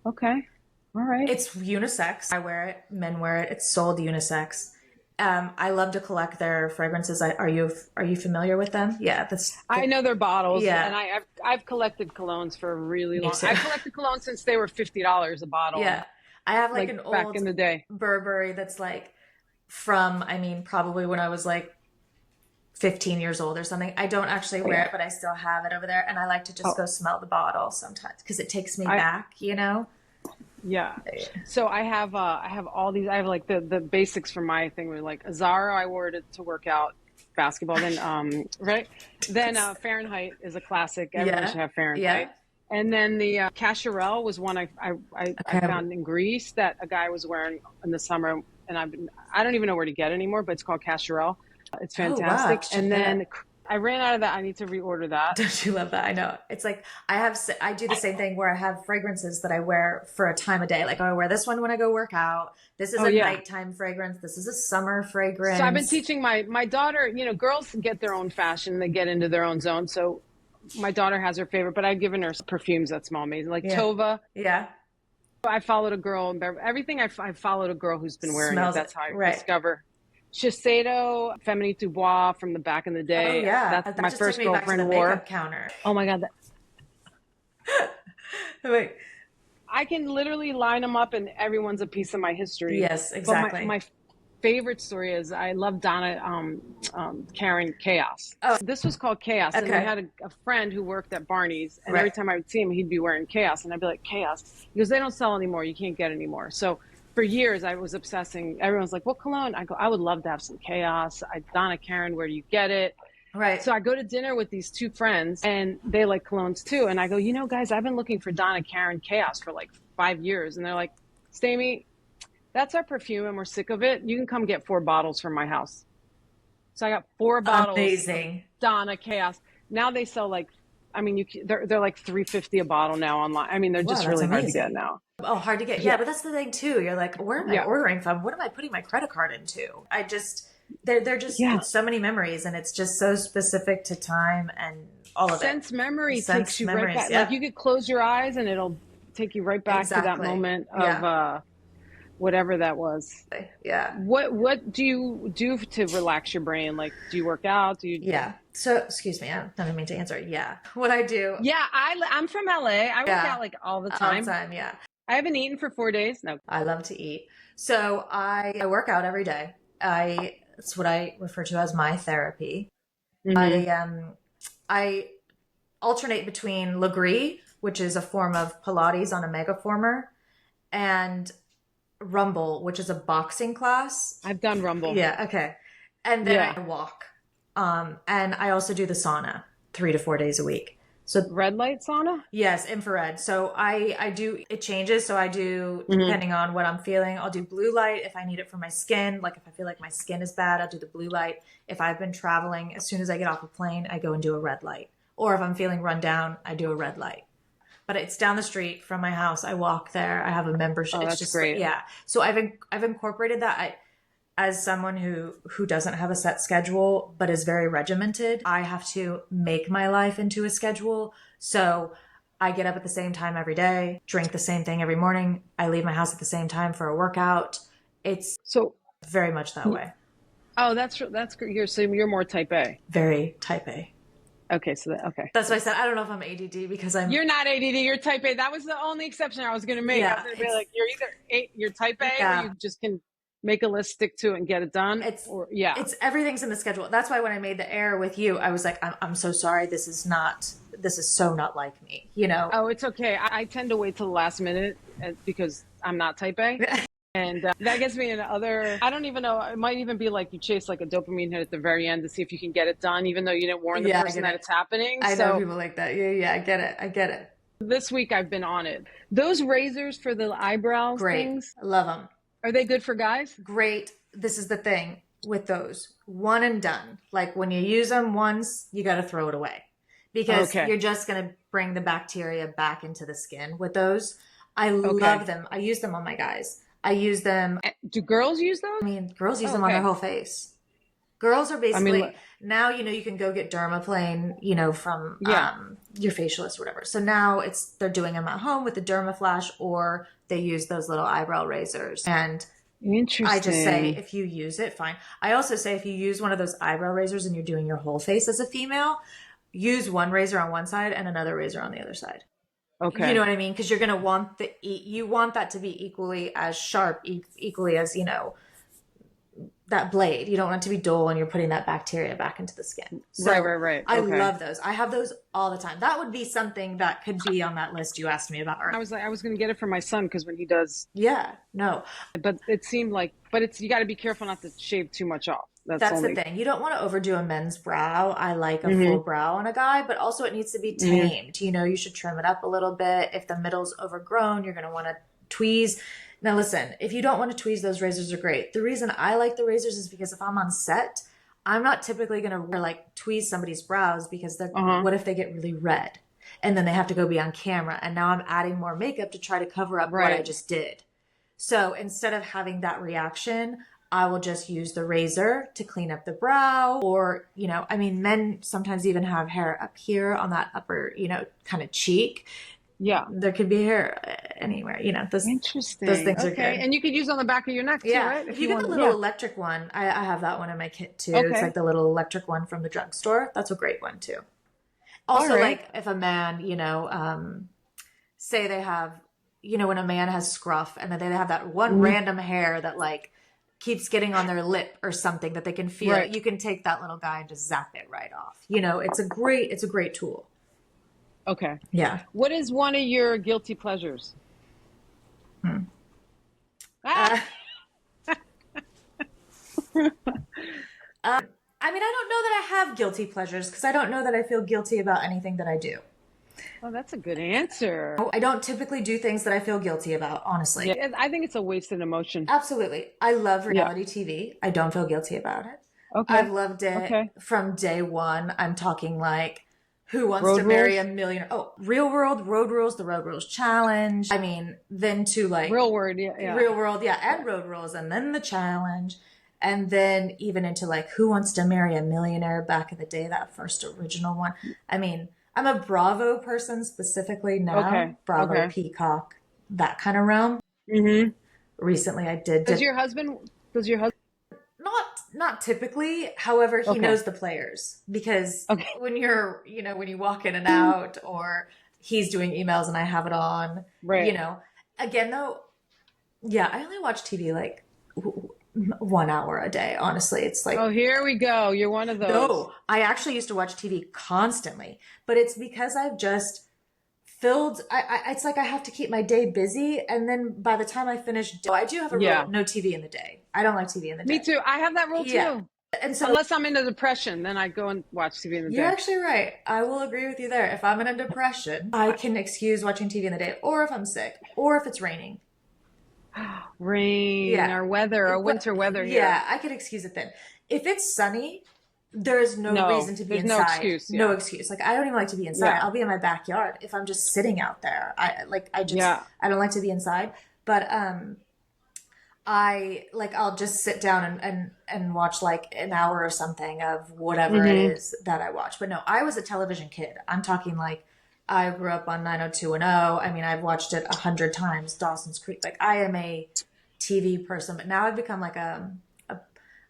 Speaker 1: Okay. All right.
Speaker 2: It's unisex. I wear it. Men wear it. It's sold unisex. I love to collect their fragrances. Are you familiar with them? Yeah,
Speaker 1: I know their bottles,
Speaker 2: yeah,
Speaker 1: and I've collected colognes for a really
Speaker 2: me
Speaker 1: long.
Speaker 2: too.
Speaker 1: I've collected colognes since they were $50 a bottle,
Speaker 2: Yeah, I have like
Speaker 1: like
Speaker 2: an
Speaker 1: back
Speaker 2: old
Speaker 1: in the day.
Speaker 2: Burberry that's like from, I mean, probably when I was like 15 years old or something. I don't actually
Speaker 1: Oh,
Speaker 2: wear
Speaker 1: yeah.
Speaker 2: it, but I still have it over there. And I like to just
Speaker 1: Oh,
Speaker 2: go smell the bottle sometimes because it takes me
Speaker 1: I
Speaker 2: back.
Speaker 1: yeah. So I have all these. I have like the basics for my thing were like Zara. I wore it to work out basketball. Then right. Then Fahrenheit is a classic. Everyone
Speaker 2: Yeah.
Speaker 1: should have
Speaker 2: Yeah.
Speaker 1: Fahrenheit. And then the Cacharel was one I
Speaker 2: Okay.
Speaker 1: found in Greece that a guy was wearing in the summer, and I don't even know where to get it anymore, but it's called Cacharel. It's
Speaker 2: Oh, wow. I have
Speaker 1: fantastic.
Speaker 2: to check
Speaker 1: And
Speaker 2: that out.
Speaker 1: then I ran out of that. I need to reorder that.
Speaker 2: Don't you love that? I know. It's like I do the same thing where I have fragrances that I wear for a time of day. Like, oh, I wear this one when I go work out. This is
Speaker 1: Oh
Speaker 2: a
Speaker 1: yeah.
Speaker 2: nighttime fragrance. This is a summer
Speaker 1: So I've been
Speaker 2: fragrance.
Speaker 1: teaching my daughter, girls get their own fashion, they get into their own zone. So my daughter has her favorite, but I've given her perfumes that smell amazing, like
Speaker 2: Yeah.
Speaker 1: Tova.
Speaker 2: Yeah.
Speaker 1: I followed a girl in everything. I followed a girl who's been wearing it.
Speaker 2: Smells it.
Speaker 1: That's how I
Speaker 2: Right.
Speaker 1: discover Shiseido, Feminine Dubois from the back in the
Speaker 2: Oh,
Speaker 1: day.
Speaker 2: yeah.
Speaker 1: That's
Speaker 2: That
Speaker 1: my
Speaker 2: just took
Speaker 1: first
Speaker 2: me back to the
Speaker 1: girlfriend wore.
Speaker 2: makeup counter.
Speaker 1: Oh my God,
Speaker 2: Wait.
Speaker 1: I can literally line them up, and everyone's a piece of my history.
Speaker 2: Yes,
Speaker 1: But my
Speaker 2: exactly.
Speaker 1: my favorite story is I love Donna Karen Chaos.
Speaker 2: Oh,
Speaker 1: This was called Chaos, and I
Speaker 2: okay.
Speaker 1: had a friend who worked at Barney's, and every
Speaker 2: Right.
Speaker 1: time I would see him, he'd be wearing Chaos, and I'd be like, Chaos. He goes, they don't sell anymore. You can't get anymore. So for years, I was obsessing. Everyone's like, what cologne? I go, I would love to have some Chaos. Donna Karen, where do you get it?
Speaker 2: Right.
Speaker 1: So I go to dinner with these two friends, and they like colognes too. And I go, guys, I've been looking for Donna Karen Chaos for like 5 years. And they're like, Stamy, that's our perfume, and we're sick of it. You can come get 4 bottles from my house. So I got 4 bottles of
Speaker 2: Amazing.
Speaker 1: Donna Chaos. Now they sell like, I mean, they're like $3.50 a bottle now online. I mean, they're
Speaker 2: Wow,
Speaker 1: just
Speaker 2: that's
Speaker 1: really hard to get
Speaker 2: amazing.
Speaker 1: now.
Speaker 2: Oh, hard to get. Yeah,
Speaker 1: Yeah,
Speaker 2: but that's the thing too. You're like, where am I
Speaker 1: yeah,
Speaker 2: ordering from? What am I putting my credit card into? They're just,
Speaker 1: yeah.
Speaker 2: it's so many memories, and it's just so specific to time and all of it.
Speaker 1: Sense memory takes
Speaker 2: Sense
Speaker 1: you right
Speaker 2: memories.
Speaker 1: back. Like
Speaker 2: Yeah,
Speaker 1: you could close your eyes, and it'll take you right back to that
Speaker 2: exactly.
Speaker 1: moment of
Speaker 2: Yeah.
Speaker 1: whatever that was.
Speaker 2: Yeah.
Speaker 1: What do you do to relax your brain? Like, do you work out? Do you?
Speaker 2: Yeah. So, excuse me. I didn't mean to answer. Yeah. What I do.
Speaker 1: Yeah, I'm from LA. I work
Speaker 2: Yeah.
Speaker 1: out like all the
Speaker 2: All the
Speaker 1: time.
Speaker 2: time. Yeah.
Speaker 1: I haven't eaten for 4 days. No.
Speaker 2: I love to eat. So I work out every day. It's what I refer to as my therapy.
Speaker 1: Hmm.
Speaker 2: I alternate between Legree, which is a form of Pilates on a megaformer, and Rumble, which is a boxing class.
Speaker 1: I've done Rumble.
Speaker 2: Yeah, okay. And then
Speaker 1: Yeah.
Speaker 2: I walk. And I also do the sauna 3 to 4 days a week. So
Speaker 1: Red light sauna?
Speaker 2: yes, infrared. So I do, it changes. So I do,
Speaker 1: Hmm.
Speaker 2: depending on what I'm feeling, I'll do blue light if I need it for my skin. Like if I feel like my skin is bad, I'll do the blue light. If I've been traveling, as soon as I get off a plane, I go and do a red light. Or if I'm feeling run down, I do a red light. But it's down the street from my house. I walk there. I have a membership.
Speaker 1: Oh,
Speaker 2: It's
Speaker 1: that's
Speaker 2: just like,
Speaker 1: great.
Speaker 2: yeah. So I've incorporated that. As someone who doesn't have a set schedule but is very regimented, I have to make my life into a schedule. So I get up at the same time every day, drink the same thing every morning. I leave my house at the same time for a workout. It's
Speaker 1: So,
Speaker 2: very much that way.
Speaker 1: oh, that's good. You're more type A.
Speaker 2: Very type A.
Speaker 1: Okay, okay.
Speaker 2: That's why I said I don't know if I'm ADD because I'm
Speaker 1: You're not ADD. You're type A. That was the only exception I was going to make. I was
Speaker 2: yeah,
Speaker 1: going to be like, you're type A, where
Speaker 2: yeah.
Speaker 1: you just can make a list, stick to it, and get it done.
Speaker 2: It's
Speaker 1: Or yeah.
Speaker 2: it's everything's in the schedule. That's why when I made the error with you, I was like, I'm so sorry. This is so not like me. You know.
Speaker 1: Oh, it's okay. I tend to wait till the last minute because I'm not type A. And that gets me in other, I don't even know. It might even be like you chase like a dopamine hit at the very end to see if you can get it done, even though you didn't warn the
Speaker 2: Yeah, I
Speaker 1: person
Speaker 2: get
Speaker 1: that
Speaker 2: it.
Speaker 1: it's happening.
Speaker 2: I know
Speaker 1: So
Speaker 2: people like that. Yeah, yeah, I get it. I get it.
Speaker 1: this week I've been on it. Those razors for the eyebrows
Speaker 2: Great.
Speaker 1: things,
Speaker 2: I love them.
Speaker 1: are they good for guys?
Speaker 2: Great. This is the thing with those. One and done. Like when you use them once, you got to throw it away because
Speaker 1: Okay.
Speaker 2: you're just going to bring the bacteria back into the skin with those. I
Speaker 1: Okay.
Speaker 2: love them. I use them on my guys. I use them.
Speaker 1: Do girls use
Speaker 2: I
Speaker 1: those?
Speaker 2: mean, girls use
Speaker 1: Oh,
Speaker 2: them on their
Speaker 1: okay.
Speaker 2: whole face. Girls are
Speaker 1: I mean,
Speaker 2: basically now, you can go get dermaplane, from
Speaker 1: yeah.
Speaker 2: your facialist or whatever. So now they're doing them at home with the dermaflash or they use those little eyebrow razors. And I just say,
Speaker 1: Interesting.
Speaker 2: if you use it, fine. I also say, if you use one of those eyebrow razors and you're doing your whole face as a female, use one razor on one side and another razor on the other side. You know
Speaker 1: Okay.
Speaker 2: what I mean? Because you're going to want you want that to be equally as sharp, equally as, that blade. You don't want it to be dull and you're putting that bacteria back into the skin.
Speaker 1: Right,
Speaker 2: So
Speaker 1: right, right.
Speaker 2: I
Speaker 1: Okay.
Speaker 2: love those. I have those all the time. That would be something that could be on that list you asked me about.
Speaker 1: I was going to get it for my son because when he does,
Speaker 2: Yeah, no.
Speaker 1: but it seemed like, but you got to be careful not to shave too much off. That's
Speaker 2: That's the
Speaker 1: only.
Speaker 2: thing. You don't want to overdo a men's brow. I like a full
Speaker 1: Hmm.
Speaker 2: brow on a guy, but also it needs to be
Speaker 1: Hmm.
Speaker 2: tamed. You should trim it up a little bit. If the middle's overgrown, you're going to want to tweeze. Now, listen, if you don't want to tweeze, those razors are great. The reason I like the razors is because if I'm on set, I'm not typically going to like tweeze somebody's brows because
Speaker 1: Uh-huh.
Speaker 2: what if they get really red? And then they have to go be on camera. And now I'm adding more makeup to try to cover up what I
Speaker 1: Right.
Speaker 2: just did. So instead of having that reaction, I will just use the razor to clean up the brow. Or, men sometimes even have hair up here on that upper, kind of cheek.
Speaker 1: Yeah.
Speaker 2: There could be hair anywhere,
Speaker 1: Interesting.
Speaker 2: those things are
Speaker 1: Okay.
Speaker 2: good.
Speaker 1: And you could use on the back of your neck too,
Speaker 2: Yeah.
Speaker 1: right?
Speaker 2: If
Speaker 1: If
Speaker 2: you
Speaker 1: you
Speaker 2: get the
Speaker 1: want.
Speaker 2: little
Speaker 1: Yeah.
Speaker 2: electric one, I have that one in my kit too. It's
Speaker 1: Okay.
Speaker 2: like the little electric one from the drugstore. That's a great one too.
Speaker 1: All
Speaker 2: Also,
Speaker 1: right.
Speaker 2: like if a man, say they have, when a man has scruff and then they have that one
Speaker 1: Mhm.
Speaker 2: random hair that like keeps getting on their lip or something that they can feel,
Speaker 1: Right.
Speaker 2: you can take that little guy and just zap it right off. It's a great tool.
Speaker 1: Okay.
Speaker 2: Yeah.
Speaker 1: What is one of your guilty pleasures?
Speaker 2: Hmm.
Speaker 1: Ah!
Speaker 2: I mean, I don't know that I have guilty pleasures because I don't know that I feel guilty about anything that I do.
Speaker 1: Oh, that's a good answer.
Speaker 2: I don't typically do things that I feel guilty about, honestly.
Speaker 1: Yeah, I think it's a wasted emotion.
Speaker 2: Absolutely. I love
Speaker 1: Yeah.
Speaker 2: reality TV. I don't feel guilty about it.
Speaker 1: Okay.
Speaker 2: I've loved it
Speaker 1: Okay.
Speaker 2: from day one. I'm talking like Who Wants
Speaker 1: Road
Speaker 2: to Marry
Speaker 1: rules?
Speaker 2: a Millionaire? Oh, Real World, Road Rules, the Road Rules Challenge. I mean, then to like
Speaker 1: Real word. Yeah. Yeah.
Speaker 2: Real World, yeah, and Road Rules, and then the challenge. And then even into like Who Wants to Marry a Millionaire back in the day, that first original one. I mean, I'm a Bravo person specifically now.
Speaker 1: Okay.
Speaker 2: Bravo,
Speaker 1: Okay.
Speaker 2: Peacock, that kind of realm.
Speaker 1: Mm-hmm.
Speaker 2: Recently I did
Speaker 1: Does your husband?
Speaker 2: not typically. However, he
Speaker 1: Okay.
Speaker 2: knows the players because
Speaker 1: Okay.
Speaker 2: when when you walk in and out or he's doing emails and I have it on,
Speaker 1: Right.
Speaker 2: Again, though, yeah, I only watch TV like 1 hour a day. Honestly, it's
Speaker 1: Oh,
Speaker 2: like,
Speaker 1: here we go. You're one of those.
Speaker 2: no, I actually used to watch TV constantly, but it's because I've just filled. It's like I have to keep my day busy, and then by the time I finish, I do have a rule:
Speaker 1: Yeah.
Speaker 2: no TV in the day. I don't like TV in the
Speaker 1: Me
Speaker 2: day.
Speaker 1: too. I have that rule
Speaker 2: Yeah,
Speaker 1: too.
Speaker 2: and so
Speaker 1: Unless I'm in a depression, then I go and watch TV in the
Speaker 2: you're
Speaker 1: day.
Speaker 2: actually right. I will agree with you there. If I'm in a depression, I can excuse watching TV in the day, or if I'm sick, or if it's raining.
Speaker 1: Rain,
Speaker 2: Yeah.
Speaker 1: our weather, our winter weather
Speaker 2: Yeah,
Speaker 1: here.
Speaker 2: I could excuse it then. If it's sunny, there is no
Speaker 1: No,
Speaker 2: reason to be
Speaker 1: there's no
Speaker 2: inside.
Speaker 1: excuse.
Speaker 2: No
Speaker 1: Yeah.
Speaker 2: excuse. Like I don't even like to be inside.
Speaker 1: Yeah.
Speaker 2: I'll be in my backyard if I'm just sitting out there.
Speaker 1: Yeah.
Speaker 2: I don't like to be inside. But I'll just sit down and watch like an hour or something of whatever it
Speaker 1: Hmm.
Speaker 2: is that I watch. But no, I was a television kid. I'm talking like I grew up on 90210. I mean, I've watched it 100 times, Dawson's Creek. Like I am a TV person, but now I've become like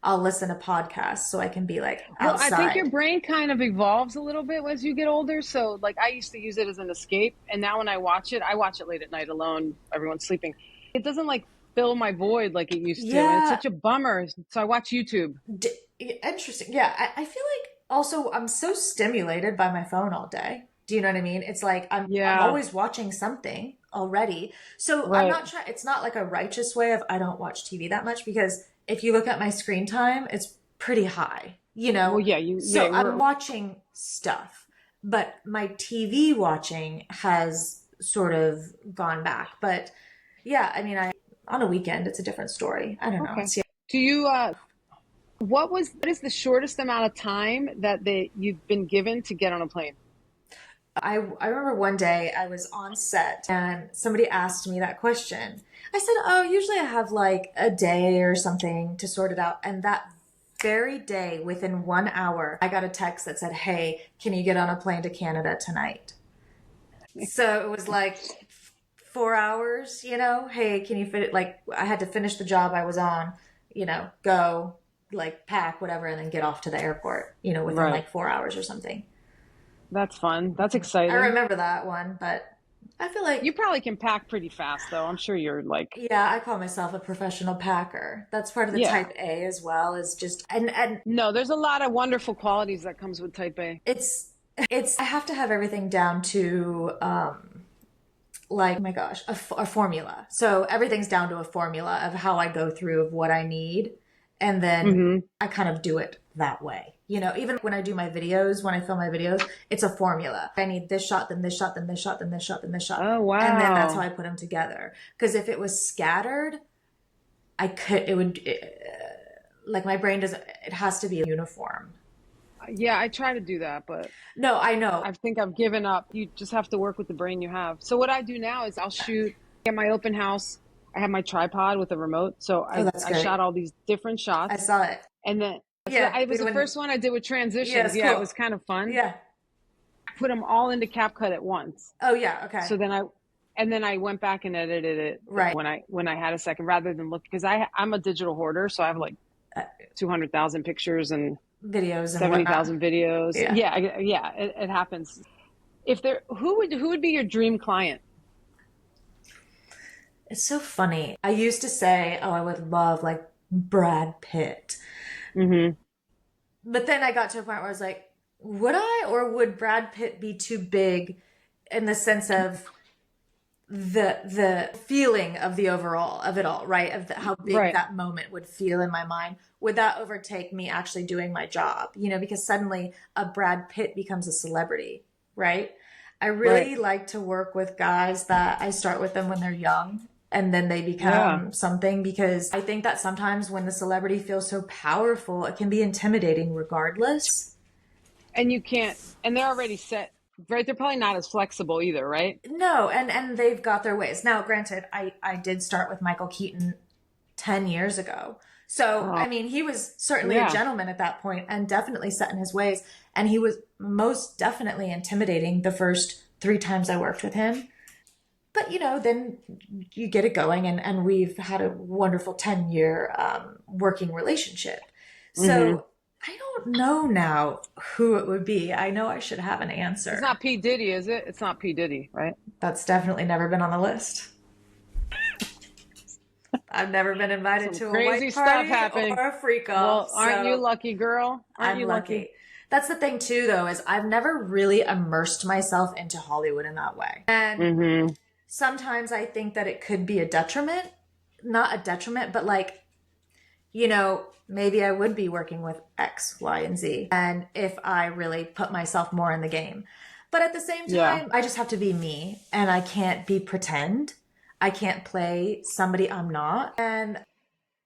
Speaker 2: I'll listen to podcasts so I can be like
Speaker 1: Well, I think your
Speaker 2: outside.
Speaker 1: brain kind of evolves a little bit as you get older. So, like, I used to use it as an escape, and now when I watch it late at night alone. Everyone's sleeping. It doesn't like fill my void like it used to, and it's
Speaker 2: Yeah,
Speaker 1: such a bummer. So I watch YouTube.
Speaker 2: interesting. Yeah, I feel like also I'm so stimulated by my phone all day. Do you know what I mean? It's like I'm
Speaker 1: Yeah.
Speaker 2: always watching something already. So I'm
Speaker 1: Right.
Speaker 2: not trying. It's not like a righteous way of I don't watch TV that much because if you look at my screen time, it's pretty high. You
Speaker 1: Well,
Speaker 2: know,
Speaker 1: yeah.
Speaker 2: so I'm
Speaker 1: We're
Speaker 2: watching stuff, but my TV watching has sort of gone back. But yeah, I mean, I on a weekend it's a different story. I don't know.
Speaker 1: okay. Do you? What is the shortest amount of time that you've been given to get on a plane?
Speaker 2: I remember one day I was on set and somebody asked me that question. I said, "Oh, usually I have like a day or something to sort it out." And that very day, within 1 hour, I got a text that said, "Hey, can you get on a plane to Canada tonight?" So it was like 4 hours, you know? Hey, can you fit it? Like I had to finish the job I was on, go like pack whatever and then get off to the airport, within
Speaker 1: Right.
Speaker 2: like 4 hours or something.
Speaker 1: That's fun. That's
Speaker 2: I
Speaker 1: exciting.
Speaker 2: remember that one, but I feel like,
Speaker 1: You probably can pack pretty fast, though. I'm sure you're like,
Speaker 2: yeah, I call myself a professional packer. That's part of the
Speaker 1: yeah.
Speaker 2: type A as well, is just, and
Speaker 1: No, there's a lot of wonderful qualities that comes with Type A.
Speaker 2: I have to have everything down to, like, oh my gosh, a formula. So everything's down to a formula of how I go through of what I need. And then
Speaker 1: Hmm.
Speaker 2: I kind of do it that way. Even when I do my videos, when I film my videos, it's a formula. I need this shot, then this shot, then this shot, then this shot, then this shot.
Speaker 1: Oh,
Speaker 2: And then that's how
Speaker 1: wow.
Speaker 2: I put them together. Because if it was scattered, like my brain doesn't, it has to be uniform.
Speaker 1: Yeah, I try to do that, but
Speaker 2: No, I know.
Speaker 1: I think I've given up. You just have to work with the brain you have. So what I do now is I'll shoot at my open house. I have my tripod with a remote. So
Speaker 2: Oh, that's
Speaker 1: I
Speaker 2: great.
Speaker 1: shot all these different
Speaker 2: I
Speaker 1: shots.
Speaker 2: saw it.
Speaker 1: And then so
Speaker 2: Yeah.
Speaker 1: it was the
Speaker 2: When,
Speaker 1: first one I did with
Speaker 2: yeah,
Speaker 1: transitions.
Speaker 2: it's
Speaker 1: Yeah, it
Speaker 2: cool.
Speaker 1: was kind of fun.
Speaker 2: Yeah.
Speaker 1: I put them all into CapCut at once.
Speaker 2: Oh, yeah. Okay.
Speaker 1: So then I went back and edited it
Speaker 2: Right.
Speaker 1: when I had a second rather than look because I'm a digital hoarder. So I have like
Speaker 2: Uh,
Speaker 1: 200,000 pictures and
Speaker 2: videos and whatnot.
Speaker 1: 70,000 videos.
Speaker 2: Yeah.
Speaker 1: Yeah, yeah, it happens. If there, who would be your dream client?
Speaker 2: It's so funny. I used to say, oh, I would love like Brad Pitt.
Speaker 1: Hmm.
Speaker 2: But then I got to a point where I was like, would I, or would Brad Pitt be too big in the sense of the feeling of the overall of it all, right? How big
Speaker 1: Right,
Speaker 2: that moment would feel in my mind. Would that overtake me actually doing my job? Because suddenly a Brad Pitt becomes a celebrity, right? I
Speaker 1: right.
Speaker 2: really like to work with guys that I start with them when they're young and then they
Speaker 1: Yeah.
Speaker 2: become something because I think that sometimes when the celebrity feels so powerful, it can be intimidating regardless.
Speaker 1: And you can't, and they're already set, right? They're probably not as flexible either, right?
Speaker 2: No, and they've got their ways. Now, granted, I did start with Michael Keaton 10 years ago. So,
Speaker 1: Oh,
Speaker 2: I mean, he was certainly a
Speaker 1: yeah.
Speaker 2: gentleman at that point and definitely set in his ways. And he was most definitely intimidating the first 3 times I worked with him. But, then you get it going and we've had a wonderful 10-year working relationship.
Speaker 1: Hmm.
Speaker 2: So I don't know now who it would be. I know I should have an
Speaker 1: It's
Speaker 2: answer.
Speaker 1: not P. Diddy, is it? It's not P. Diddy, right?
Speaker 2: That's definitely never been on the list. I've never been invited
Speaker 1: Some
Speaker 2: to a
Speaker 1: crazy
Speaker 2: white
Speaker 1: stuff
Speaker 2: party
Speaker 1: happening.
Speaker 2: or a freak off.
Speaker 1: Well, aren't you
Speaker 2: So
Speaker 1: lucky, girl? Aren't
Speaker 2: I'm
Speaker 1: you lucky?
Speaker 2: lucky. That's the thing too, though, is I've never really immersed myself into Hollywood in that way. And
Speaker 1: Mm-hmm.
Speaker 2: sometimes I think that it could be a detriment, not a detriment, but like, you know, maybe I would be working with X, Y, and Z. And if I really put myself more in the game. But at the same
Speaker 1: Yeah.
Speaker 2: time, I just have to be me and I can't be pretend. I can't play somebody I'm not. And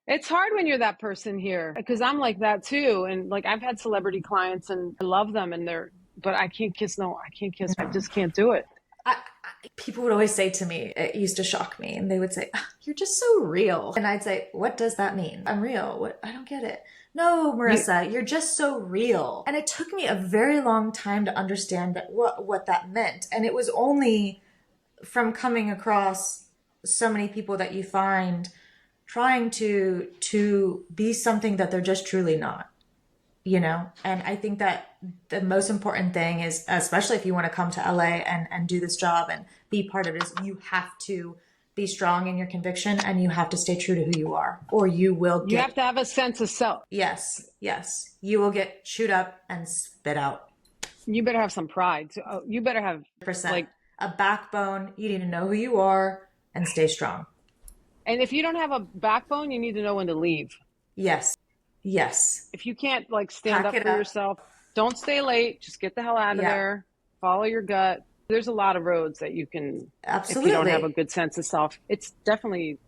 Speaker 1: It's hard when you're that person here because I'm like that too. And like I've had celebrity clients and I love them and but I can't kiss. No, I can't kiss. I just can't do it.
Speaker 2: people would always say to me, it used to shock me, and they would say, "Ah, you're just so real." And I'd say, what does that mean? I'm real. What? I don't get it. No,
Speaker 1: You,
Speaker 2: Marissa, you're just so real. And it took me a very long time to understand that what that meant. And it was only from coming across so many people that you find trying to be something that they're just truly not, you know. And I think that the most important thing is, especially if you want to come to LA and do this job and be part of it, is you have to be strong in your conviction and you have to stay true to who you are, or you will
Speaker 1: you have
Speaker 2: get,
Speaker 1: to have a sense of self.
Speaker 2: yes, you will get chewed up and spit out.
Speaker 1: You better have some pride. You better have
Speaker 2: Percent
Speaker 1: like,
Speaker 2: a backbone. You need to know who you are and stay strong.
Speaker 1: and if you don't have a backbone, you need to know when to leave.
Speaker 2: Yes, yes.
Speaker 1: If you can't like stand
Speaker 2: Pack
Speaker 1: up
Speaker 2: it
Speaker 1: for
Speaker 2: up.
Speaker 1: yourself, don't stay late. Just get the hell out of
Speaker 2: Yeah,
Speaker 1: there. Follow your gut. There's a lot of roads that you can, if you don't have a
Speaker 2: absolutely.
Speaker 1: good sense of self. It's definitely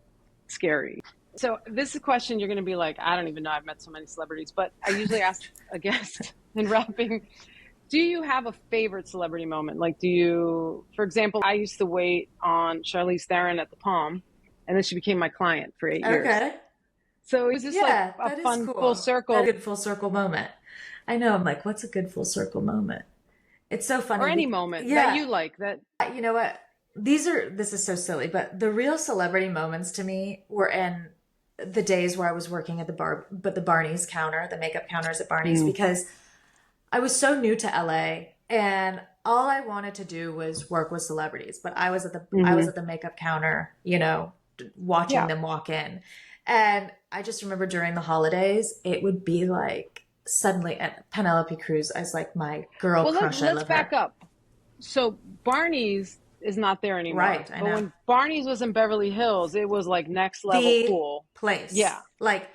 Speaker 1: scary. So this is a question you're going to be like, I don't even know. I've met so many celebrities, but I usually ask a guest in wrapping, do you have a favorite celebrity moment? Like, do you, for example, I used to wait on Charlize Theron at the Palm, and then she became my client for 8 years.
Speaker 2: Okay.
Speaker 1: So it was just like
Speaker 2: Yeah,
Speaker 1: a
Speaker 2: that is
Speaker 1: fun full
Speaker 2: cool. That's
Speaker 1: circle,
Speaker 2: a good full circle moment. I know. I'm like, what's a good full circle moment? It's so
Speaker 1: or
Speaker 2: funny.
Speaker 1: any moment that
Speaker 2: Yeah,
Speaker 1: you like. That
Speaker 2: you know what? This is so silly, but the real celebrity moments to me were in the days where I was working at the Barney's counter, the makeup counters at Barney's,
Speaker 1: mm,
Speaker 2: because I was so new to LA and all I wanted to do was work with celebrities. But I was
Speaker 1: hmm
Speaker 2: at the makeup counter, you know, watching
Speaker 1: yeah.
Speaker 2: them walk in. And I just remember during the holidays, it would be like suddenly at Penelope Cruz as like my girl
Speaker 1: Well,
Speaker 2: crush. I
Speaker 1: let's
Speaker 2: love her.
Speaker 1: back up. So Barney's is not there anymore.
Speaker 2: Right, I
Speaker 1: But
Speaker 2: know.
Speaker 1: when Barney's was in Beverly Hills, it was like next level
Speaker 2: The
Speaker 1: cool. Yeah,
Speaker 2: place. Like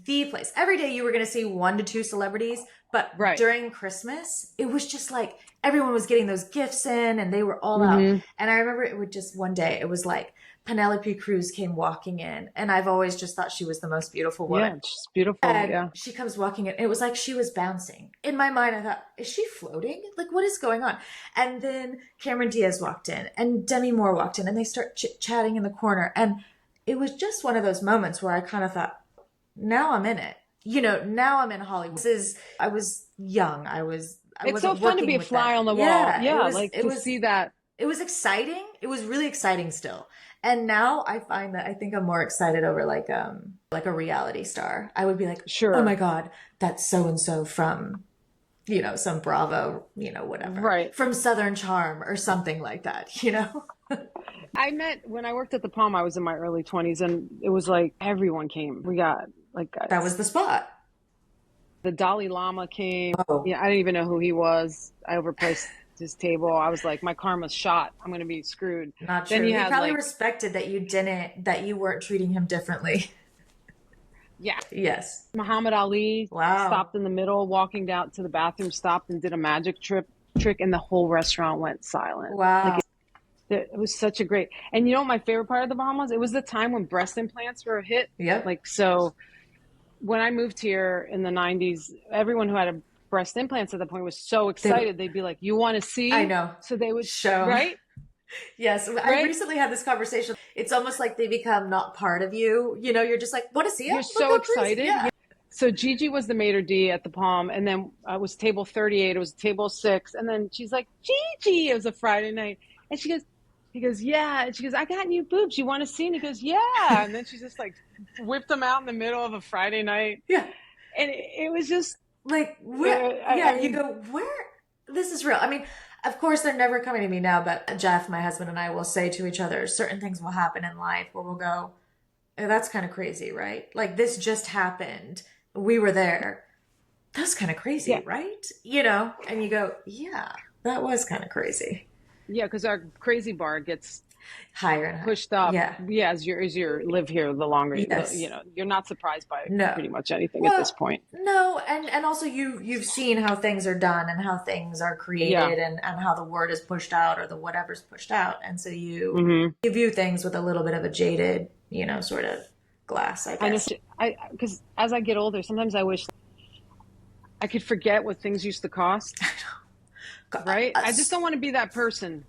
Speaker 2: the place. Every day you were going to see one to two celebrities, but
Speaker 1: right.
Speaker 2: during Christmas, it was just like everyone was getting those gifts in and they were all out.
Speaker 1: hmm
Speaker 2: And I remember it would just one day, it was like Penelope Cruz came walking in, and I've always just thought she was the most beautiful
Speaker 1: Yeah,
Speaker 2: woman.
Speaker 1: it's just beautiful.
Speaker 2: And
Speaker 1: Yeah.
Speaker 2: she comes walking in. It was like she was bouncing. In my mind, I thought, is she floating? Like, what is going on? And then Cameron Diaz walked in and Demi Moore walked in and they start chit-chatting in the corner. And it was just one of those moments where I kind of thought, now I'm in it. You know, now I'm in Hollywood. I was young. I
Speaker 1: It's so
Speaker 2: wasn't
Speaker 1: fun to be
Speaker 2: working
Speaker 1: a
Speaker 2: with them.
Speaker 1: fly on the wall.
Speaker 2: Yeah,
Speaker 1: Yeah, like to see that.
Speaker 2: it was exciting. It was really exciting still. And now I find that I think I'm more excited over like a reality star. I would be like, "Oh my
Speaker 1: Sure.
Speaker 2: God, that's so and so from, you know, some Bravo, you know, whatever.
Speaker 1: Right.
Speaker 2: From Southern Charm or something like that, you know?"
Speaker 1: I met when I worked at the Palm, I was in my early 20s, and it was like everyone came. We got like
Speaker 2: That was the spot.
Speaker 1: the Dalai Lama came.
Speaker 2: Oh,
Speaker 1: Yeah, I didn't even know who he was. I overpriced his table. I was like, my karma's shot. I'm going to be screwed.
Speaker 2: not
Speaker 1: Then
Speaker 2: true.
Speaker 1: you
Speaker 2: He
Speaker 1: had
Speaker 2: probably
Speaker 1: like,
Speaker 2: respected that you weren't treating him differently.
Speaker 1: yeah,
Speaker 2: Yes.
Speaker 1: Muhammad Ali
Speaker 2: Wow.
Speaker 1: stopped in the middle, walking down to the bathroom, stopped and did a magic trick, and the whole restaurant went silent. Like
Speaker 2: Wow.
Speaker 1: it was such a great. And you know what my favorite part of the Bahamas? It was the time when breast implants were a hit.
Speaker 2: Yep.
Speaker 1: Like so, when I moved here in the 90s, everyone who had a breast implants at that point was so
Speaker 2: They would,
Speaker 1: excited. They'd be like, "You want to
Speaker 2: I
Speaker 1: see?"
Speaker 2: know.
Speaker 1: So they would,
Speaker 2: Show 'em.
Speaker 1: right?
Speaker 2: Yes, I
Speaker 1: Right?
Speaker 2: recently had this conversation. It's almost like they become not part of you. You know, you're just like, want to see him?
Speaker 1: You're
Speaker 2: Look
Speaker 1: so
Speaker 2: how crazy.
Speaker 1: excited.
Speaker 2: Yeah.
Speaker 1: So Gigi was the maitre d' at the Palm, and then it was table 38. It was table 6, and then she's like, "Gigi," it was a Friday night, and he goes, "Yeah," and she goes, "I got new boobs. You want to see?" And he goes, "Yeah," and then she just like whipped them out in the middle of a Friday night,
Speaker 2: Yeah.
Speaker 1: and it was just,
Speaker 2: Like, where?
Speaker 1: I
Speaker 2: Yeah, you
Speaker 1: mean,
Speaker 2: go, where? This is real. I mean, of course, they're never coming to me now, but Jeff, my husband, and I will say to each other, certain things will happen in life where we'll go, That's kind of crazy, right? Like this just happened. We were there. That's kind of crazy,
Speaker 1: Yeah.
Speaker 2: right? You know, and you go, yeah, that was kind of crazy.
Speaker 1: Yeah, because our crazy bar gets
Speaker 2: Higher and higher.
Speaker 1: pushed up.
Speaker 2: Yeah.
Speaker 1: Yeah, as you live here, the longer
Speaker 2: Yes.
Speaker 1: you're not surprised by
Speaker 2: No.
Speaker 1: pretty much anything at this
Speaker 2: Well,
Speaker 1: point.
Speaker 2: no, and also you've seen how things are done and how things are
Speaker 1: Yeah.
Speaker 2: created and how the word is pushed out or the whatever's pushed out. And so
Speaker 1: Hmm.
Speaker 2: you view things with a little bit of a jaded, sort of glass, I
Speaker 1: I
Speaker 2: guess.
Speaker 1: just I because as I get older, sometimes I wish I could forget what things used to cost. Right? I just don't want to be that person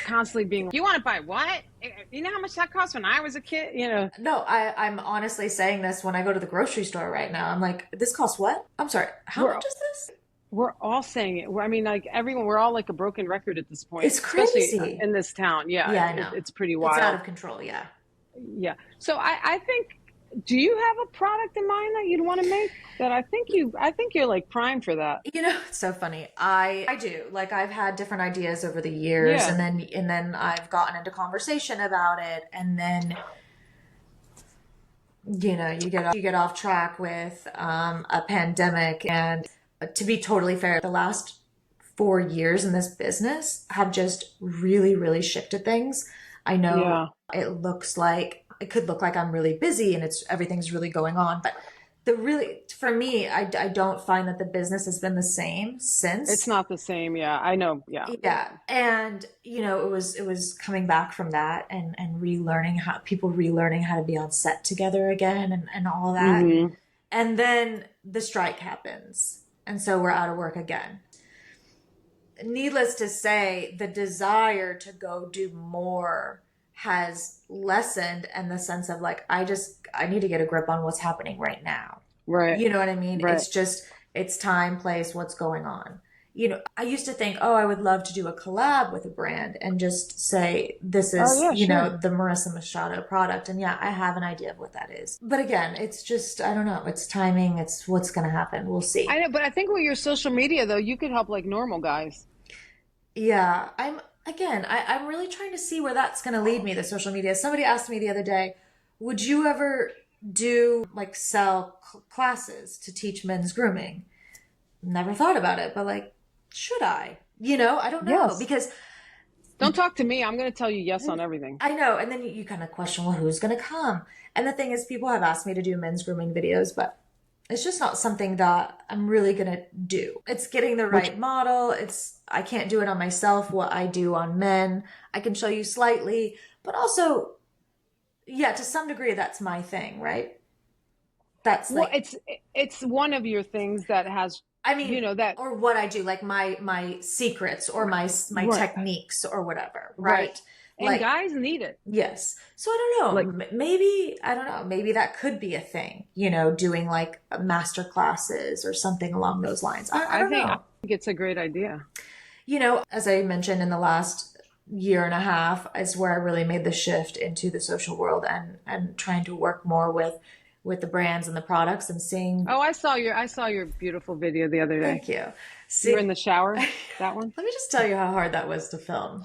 Speaker 1: constantly being, you want to buy what? You know how much that cost when I was a kid?
Speaker 2: No, I'm honestly saying this when I go to the grocery store right now. I'm like, this costs what? I'm sorry, how
Speaker 1: We're
Speaker 2: much is this?
Speaker 1: we're all saying it. I mean, like everyone, we're all like a broken record at this point,
Speaker 2: It's
Speaker 1: especially
Speaker 2: crazy.
Speaker 1: in this town. Yeah,
Speaker 2: Yeah, I know.
Speaker 1: it's pretty
Speaker 2: It's out
Speaker 1: wild.
Speaker 2: of control, yeah.
Speaker 1: Yeah. So I think, do you have a product in mind that you'd want to make? That I think you're like primed for that.
Speaker 2: It's so funny. I do. Like I've had different ideas over the years
Speaker 1: Yeah.
Speaker 2: and then I've gotten into conversation about it and then you get off track with a pandemic and to be totally fair, the last 4 years in this business have just really, really shifted things. I know
Speaker 1: Yeah.
Speaker 2: it could look like I'm really busy and everything's really going on, but for me, I don't find that the business has been the same
Speaker 1: It's
Speaker 2: since.
Speaker 1: not the same. Yeah. I know. Yeah.
Speaker 2: Yeah. And, it was coming back from that and relearning how to be on set together again and all that.
Speaker 1: Hmm.
Speaker 2: And then the strike happens. And so we're out of work again. Needless to say, the desire to go do more has lessened in the sense of like, I need to get a grip on what's happening right now.
Speaker 1: Right.
Speaker 2: You know what I mean?
Speaker 1: Right.
Speaker 2: It's time, place, what's going on. I used to think, oh, I would love to do a collab with a brand and just say, this
Speaker 1: Oh
Speaker 2: is,
Speaker 1: yeah, sure.
Speaker 2: the Marissa Machado product. And yeah, I have an idea of what that is. But again, it's just, I don't know. It's timing. It's what's going to happen. We'll
Speaker 1: I
Speaker 2: see.
Speaker 1: know, but I think with your social media though, you could help like normal guys.
Speaker 2: Yeah. I'm really trying to see where that's going to lead me, the social media. Somebody asked me the other day, would you ever do like sell classes to teach men's grooming? Never thought about it, but like, should I? I don't know
Speaker 1: Yes.
Speaker 2: because
Speaker 1: Don't talk to me. I'm going to tell you yes on everything.
Speaker 2: I know. And then you kind of question, well, who's going to come? And the thing is, people have asked me to do men's grooming videos, but it's just not something that I'm really going to do. It's getting the
Speaker 1: Which
Speaker 2: right model. I can't do it on myself, what I do on men. I can show you slightly, but also, yeah, to some degree, that's my thing, right? That's
Speaker 1: well,
Speaker 2: like,
Speaker 1: it's one of your things that has,
Speaker 2: I mean,
Speaker 1: that
Speaker 2: or what I do, like my secrets or my
Speaker 1: right,
Speaker 2: techniques or whatever,
Speaker 1: right.
Speaker 2: right?
Speaker 1: And
Speaker 2: Like,
Speaker 1: guys need it.
Speaker 2: yes. So I don't
Speaker 1: Like
Speaker 2: know. Maybe, I don't know. Maybe that could be a thing, doing like master classes or something along those lines. I don't
Speaker 1: I
Speaker 2: know.
Speaker 1: think it's a great idea.
Speaker 2: As I mentioned in the last year and a half is where I really made the shift into the social world and trying to work more with the brands and the products and seeing.
Speaker 1: Oh, I saw your beautiful video the other day.
Speaker 2: Thank you.
Speaker 1: You were in
Speaker 2: See,
Speaker 1: the shower, that one?
Speaker 2: let me just tell you how hard that was to film.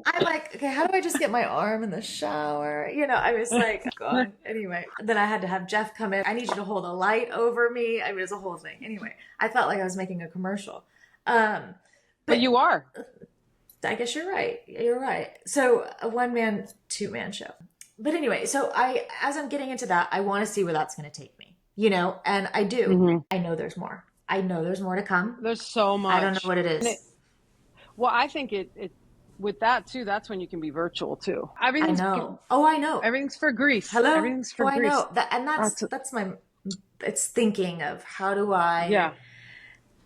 Speaker 2: I'm like, okay, how do I just get my arm in the shower? I was like, God. Anyway, then I had to have Jeff come in. I need you to hold a light over me. I mean, it was a whole thing. Anyway, I felt like I was making a commercial.
Speaker 1: But
Speaker 2: But
Speaker 1: you are.
Speaker 2: I guess you're right. You're right. So a one man, two man show. But anyway, so as I'm getting into that, I want to see where that's going to take me, and I do.
Speaker 1: Hmm.
Speaker 2: I know there's more. I know there's more to come.
Speaker 1: There's so
Speaker 2: I don't know
Speaker 1: much.
Speaker 2: what it is.
Speaker 1: Well, I think it with that too, that's when you can be virtual too.
Speaker 2: I know. Oh, I know.
Speaker 1: Everything's for Greece.
Speaker 2: Hello?
Speaker 1: Everything's for
Speaker 2: Oh, I
Speaker 1: Greece.
Speaker 2: know. And that's my, it's thinking of how do I,
Speaker 1: Yeah.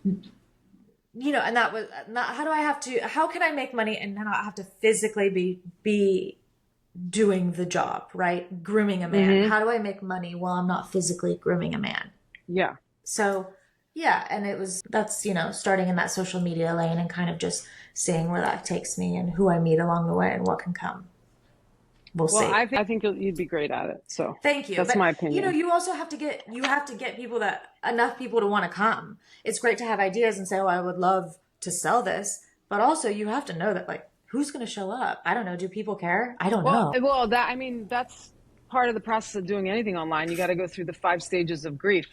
Speaker 2: and that was not, how can I make money and not have to physically be doing the job, right? Grooming a man.
Speaker 1: Hmm.
Speaker 2: How do I make money while I'm not physically grooming a man?
Speaker 1: Yeah.
Speaker 2: So yeah, and that's, starting in that social media lane and kind of just seeing where that takes me and who I meet along the way and what can come. We'll
Speaker 1: Well,
Speaker 2: see.
Speaker 1: I think you'd be great at it. So
Speaker 2: Thank you.
Speaker 1: that's
Speaker 2: But
Speaker 1: my opinion.
Speaker 2: you also have to get enough people to want to come. It's great to have ideas and say, "Oh, I would love to sell this," but also you have to know that like who's going to show up? I don't know. Do people care? I don't
Speaker 1: Well,
Speaker 2: know.
Speaker 1: well, that I mean, that's part of the process of doing anything online. You got to go through the 5 stages of grief.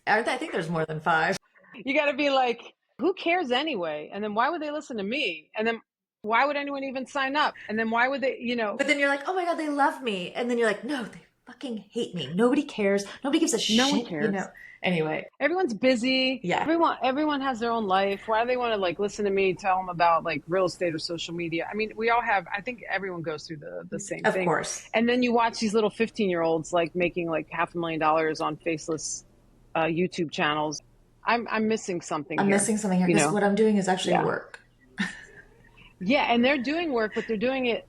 Speaker 2: I think there's more than five.
Speaker 1: You got to be like, who cares anyway? And then why would they listen to me? And then why would anyone even sign up? And then why would they,
Speaker 2: But then you're like, oh my God, they love me. And then you're like, no, they fucking hate me. Nobody cares. Nobody gives a
Speaker 1: no one
Speaker 2: shit,
Speaker 1: cares.
Speaker 2: Anyway,
Speaker 1: Everyone's busy.
Speaker 2: yeah,
Speaker 1: Everyone has their own life. Why do they want to like listen to me tell them about like real estate or social media? I mean, we all have, I think everyone goes through the same
Speaker 2: of
Speaker 1: thing.
Speaker 2: course.
Speaker 1: And then you watch these little 15-year-olds like making like $500,000 on faceless YouTube channels. I'm missing something
Speaker 2: I'm
Speaker 1: here.
Speaker 2: missing something here because what I'm doing is actually
Speaker 1: Yeah.
Speaker 2: work.
Speaker 1: Yeah, and they're doing work, but they're doing it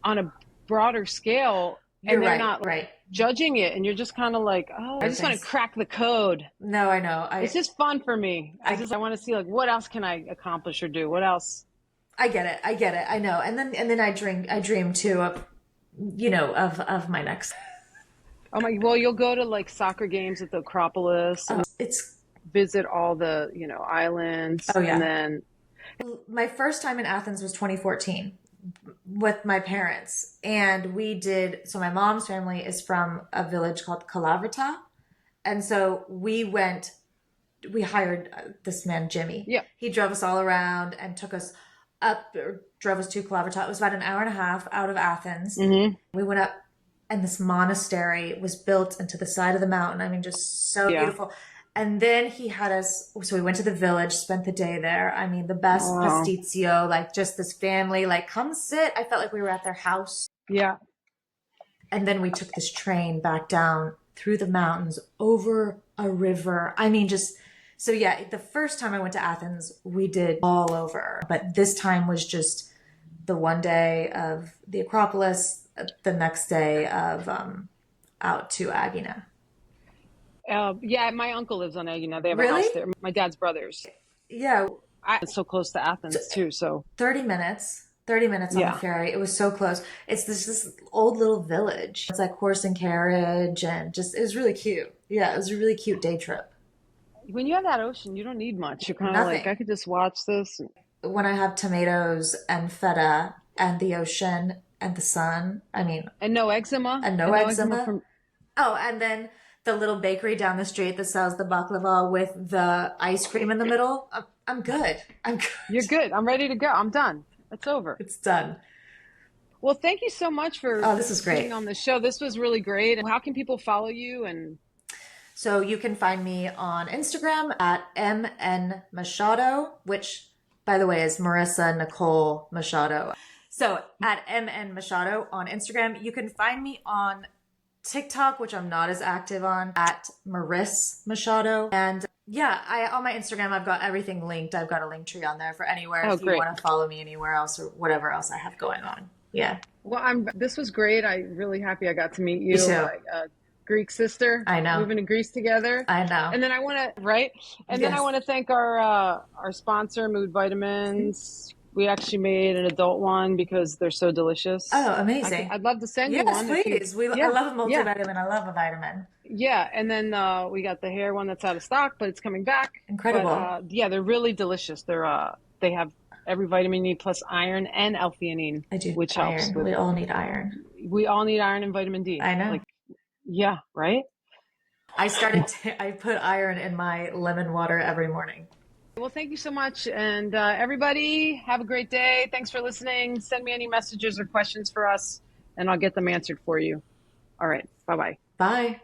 Speaker 1: on a broader scale,
Speaker 2: You're
Speaker 1: and they're
Speaker 2: right,
Speaker 1: not
Speaker 2: right.
Speaker 1: judging it. And you're just kind of like, oh, I just want to crack the code.
Speaker 2: No, I know.
Speaker 1: It's just fun for me. I want to see like what else can I accomplish or do? What else?
Speaker 2: I get it. I get it. I know. And then I dream too of, of my next.
Speaker 1: Oh my, well, you'll go to like soccer games at the Acropolis and
Speaker 2: It's
Speaker 1: visit all the, islands.
Speaker 2: Oh, yeah.
Speaker 1: And then
Speaker 2: my first time in Athens was 2014 with my parents. And so my mom's family is from a village called Kalavrita. And so we hired this man, Jimmy.
Speaker 1: Yeah.
Speaker 2: He drove us all around and drove us to Kalavrita. It was about an hour and a half out of Athens.
Speaker 1: Mm-hmm.
Speaker 2: We went up and this monastery was built into the side of the mountain. I mean, just so beautiful. And then he had us, so we went to the village, spent the day there. I mean, the best pasticcio, like just this family, like come sit. I felt like we were at their house.
Speaker 1: Yeah.
Speaker 2: And then we took this train back down through the mountains over a river. I mean, so yeah, the first time I went to Athens, we did all over. But this time was just the one day of the Acropolis, the next day of out to Agina.
Speaker 1: Yeah, my uncle lives on Agina. They have
Speaker 2: Really?
Speaker 1: a house there. My dad's brothers.
Speaker 2: Yeah.
Speaker 1: It's so close to Athens too. So
Speaker 2: 30 minutes on the ferry. It was so close. It's this old little village. It's like horse and carriage and it was really cute. Yeah, it was a really cute day trip.
Speaker 1: When you have that ocean, you don't need much. You're kind of like, I could just watch this.
Speaker 2: When I have tomatoes and feta and the ocean and the sun, I mean.
Speaker 1: And no eczema.
Speaker 2: And no eczema. Oh, and then the little bakery down the street that sells the baklava with the ice cream in the middle. I'm good.
Speaker 1: You're good. I'm ready to go. I'm done. It's over.
Speaker 2: It's done.
Speaker 1: Well, thank you so much for
Speaker 2: this is great.
Speaker 1: being on the show. This was really great. And how can people follow you? And
Speaker 2: so you can find me on Instagram at MN Machado, which, by the way, is Marissa Nicole Machado. So at MN Machado on Instagram. You can find me on TikTok, which I'm not as active on, at Marissa Machado. And yeah, on my Instagram, I've got everything linked. I've got a link tree on there for anywhere if you want to follow me anywhere else or whatever else I have going on. Yeah.
Speaker 1: Well, this was great. I'm really happy I got to meet you.
Speaker 2: Me too.
Speaker 1: Like a Greek sister.
Speaker 2: I know.
Speaker 1: Moving to Greece together.
Speaker 2: I know.
Speaker 1: And then I want to, right? And then I want to thank our sponsor, Mood Vitamins. We actually made an adult one because they're so delicious.
Speaker 2: Oh, amazing.
Speaker 1: I'd love to send you one.
Speaker 2: Yes, please. I love a multivitamin. I love a vitamin.
Speaker 1: Yeah. And then we got the hair one that's out of stock, but it's coming back.
Speaker 2: Incredible.
Speaker 1: But, yeah, they're really delicious. They have every vitamin you need plus iron and L-theanine.
Speaker 2: I do.
Speaker 1: Which
Speaker 2: iron.
Speaker 1: helps.
Speaker 2: We all need iron.
Speaker 1: We all need iron and vitamin D.
Speaker 2: I know.
Speaker 1: Yeah, right?
Speaker 2: I put iron in my lemon water every morning.
Speaker 1: Well, thank you so much. And everybody, have a great day. Thanks for listening. Send me any messages or questions for us, and I'll get them answered for you. All right. Bye-bye.
Speaker 2: Bye.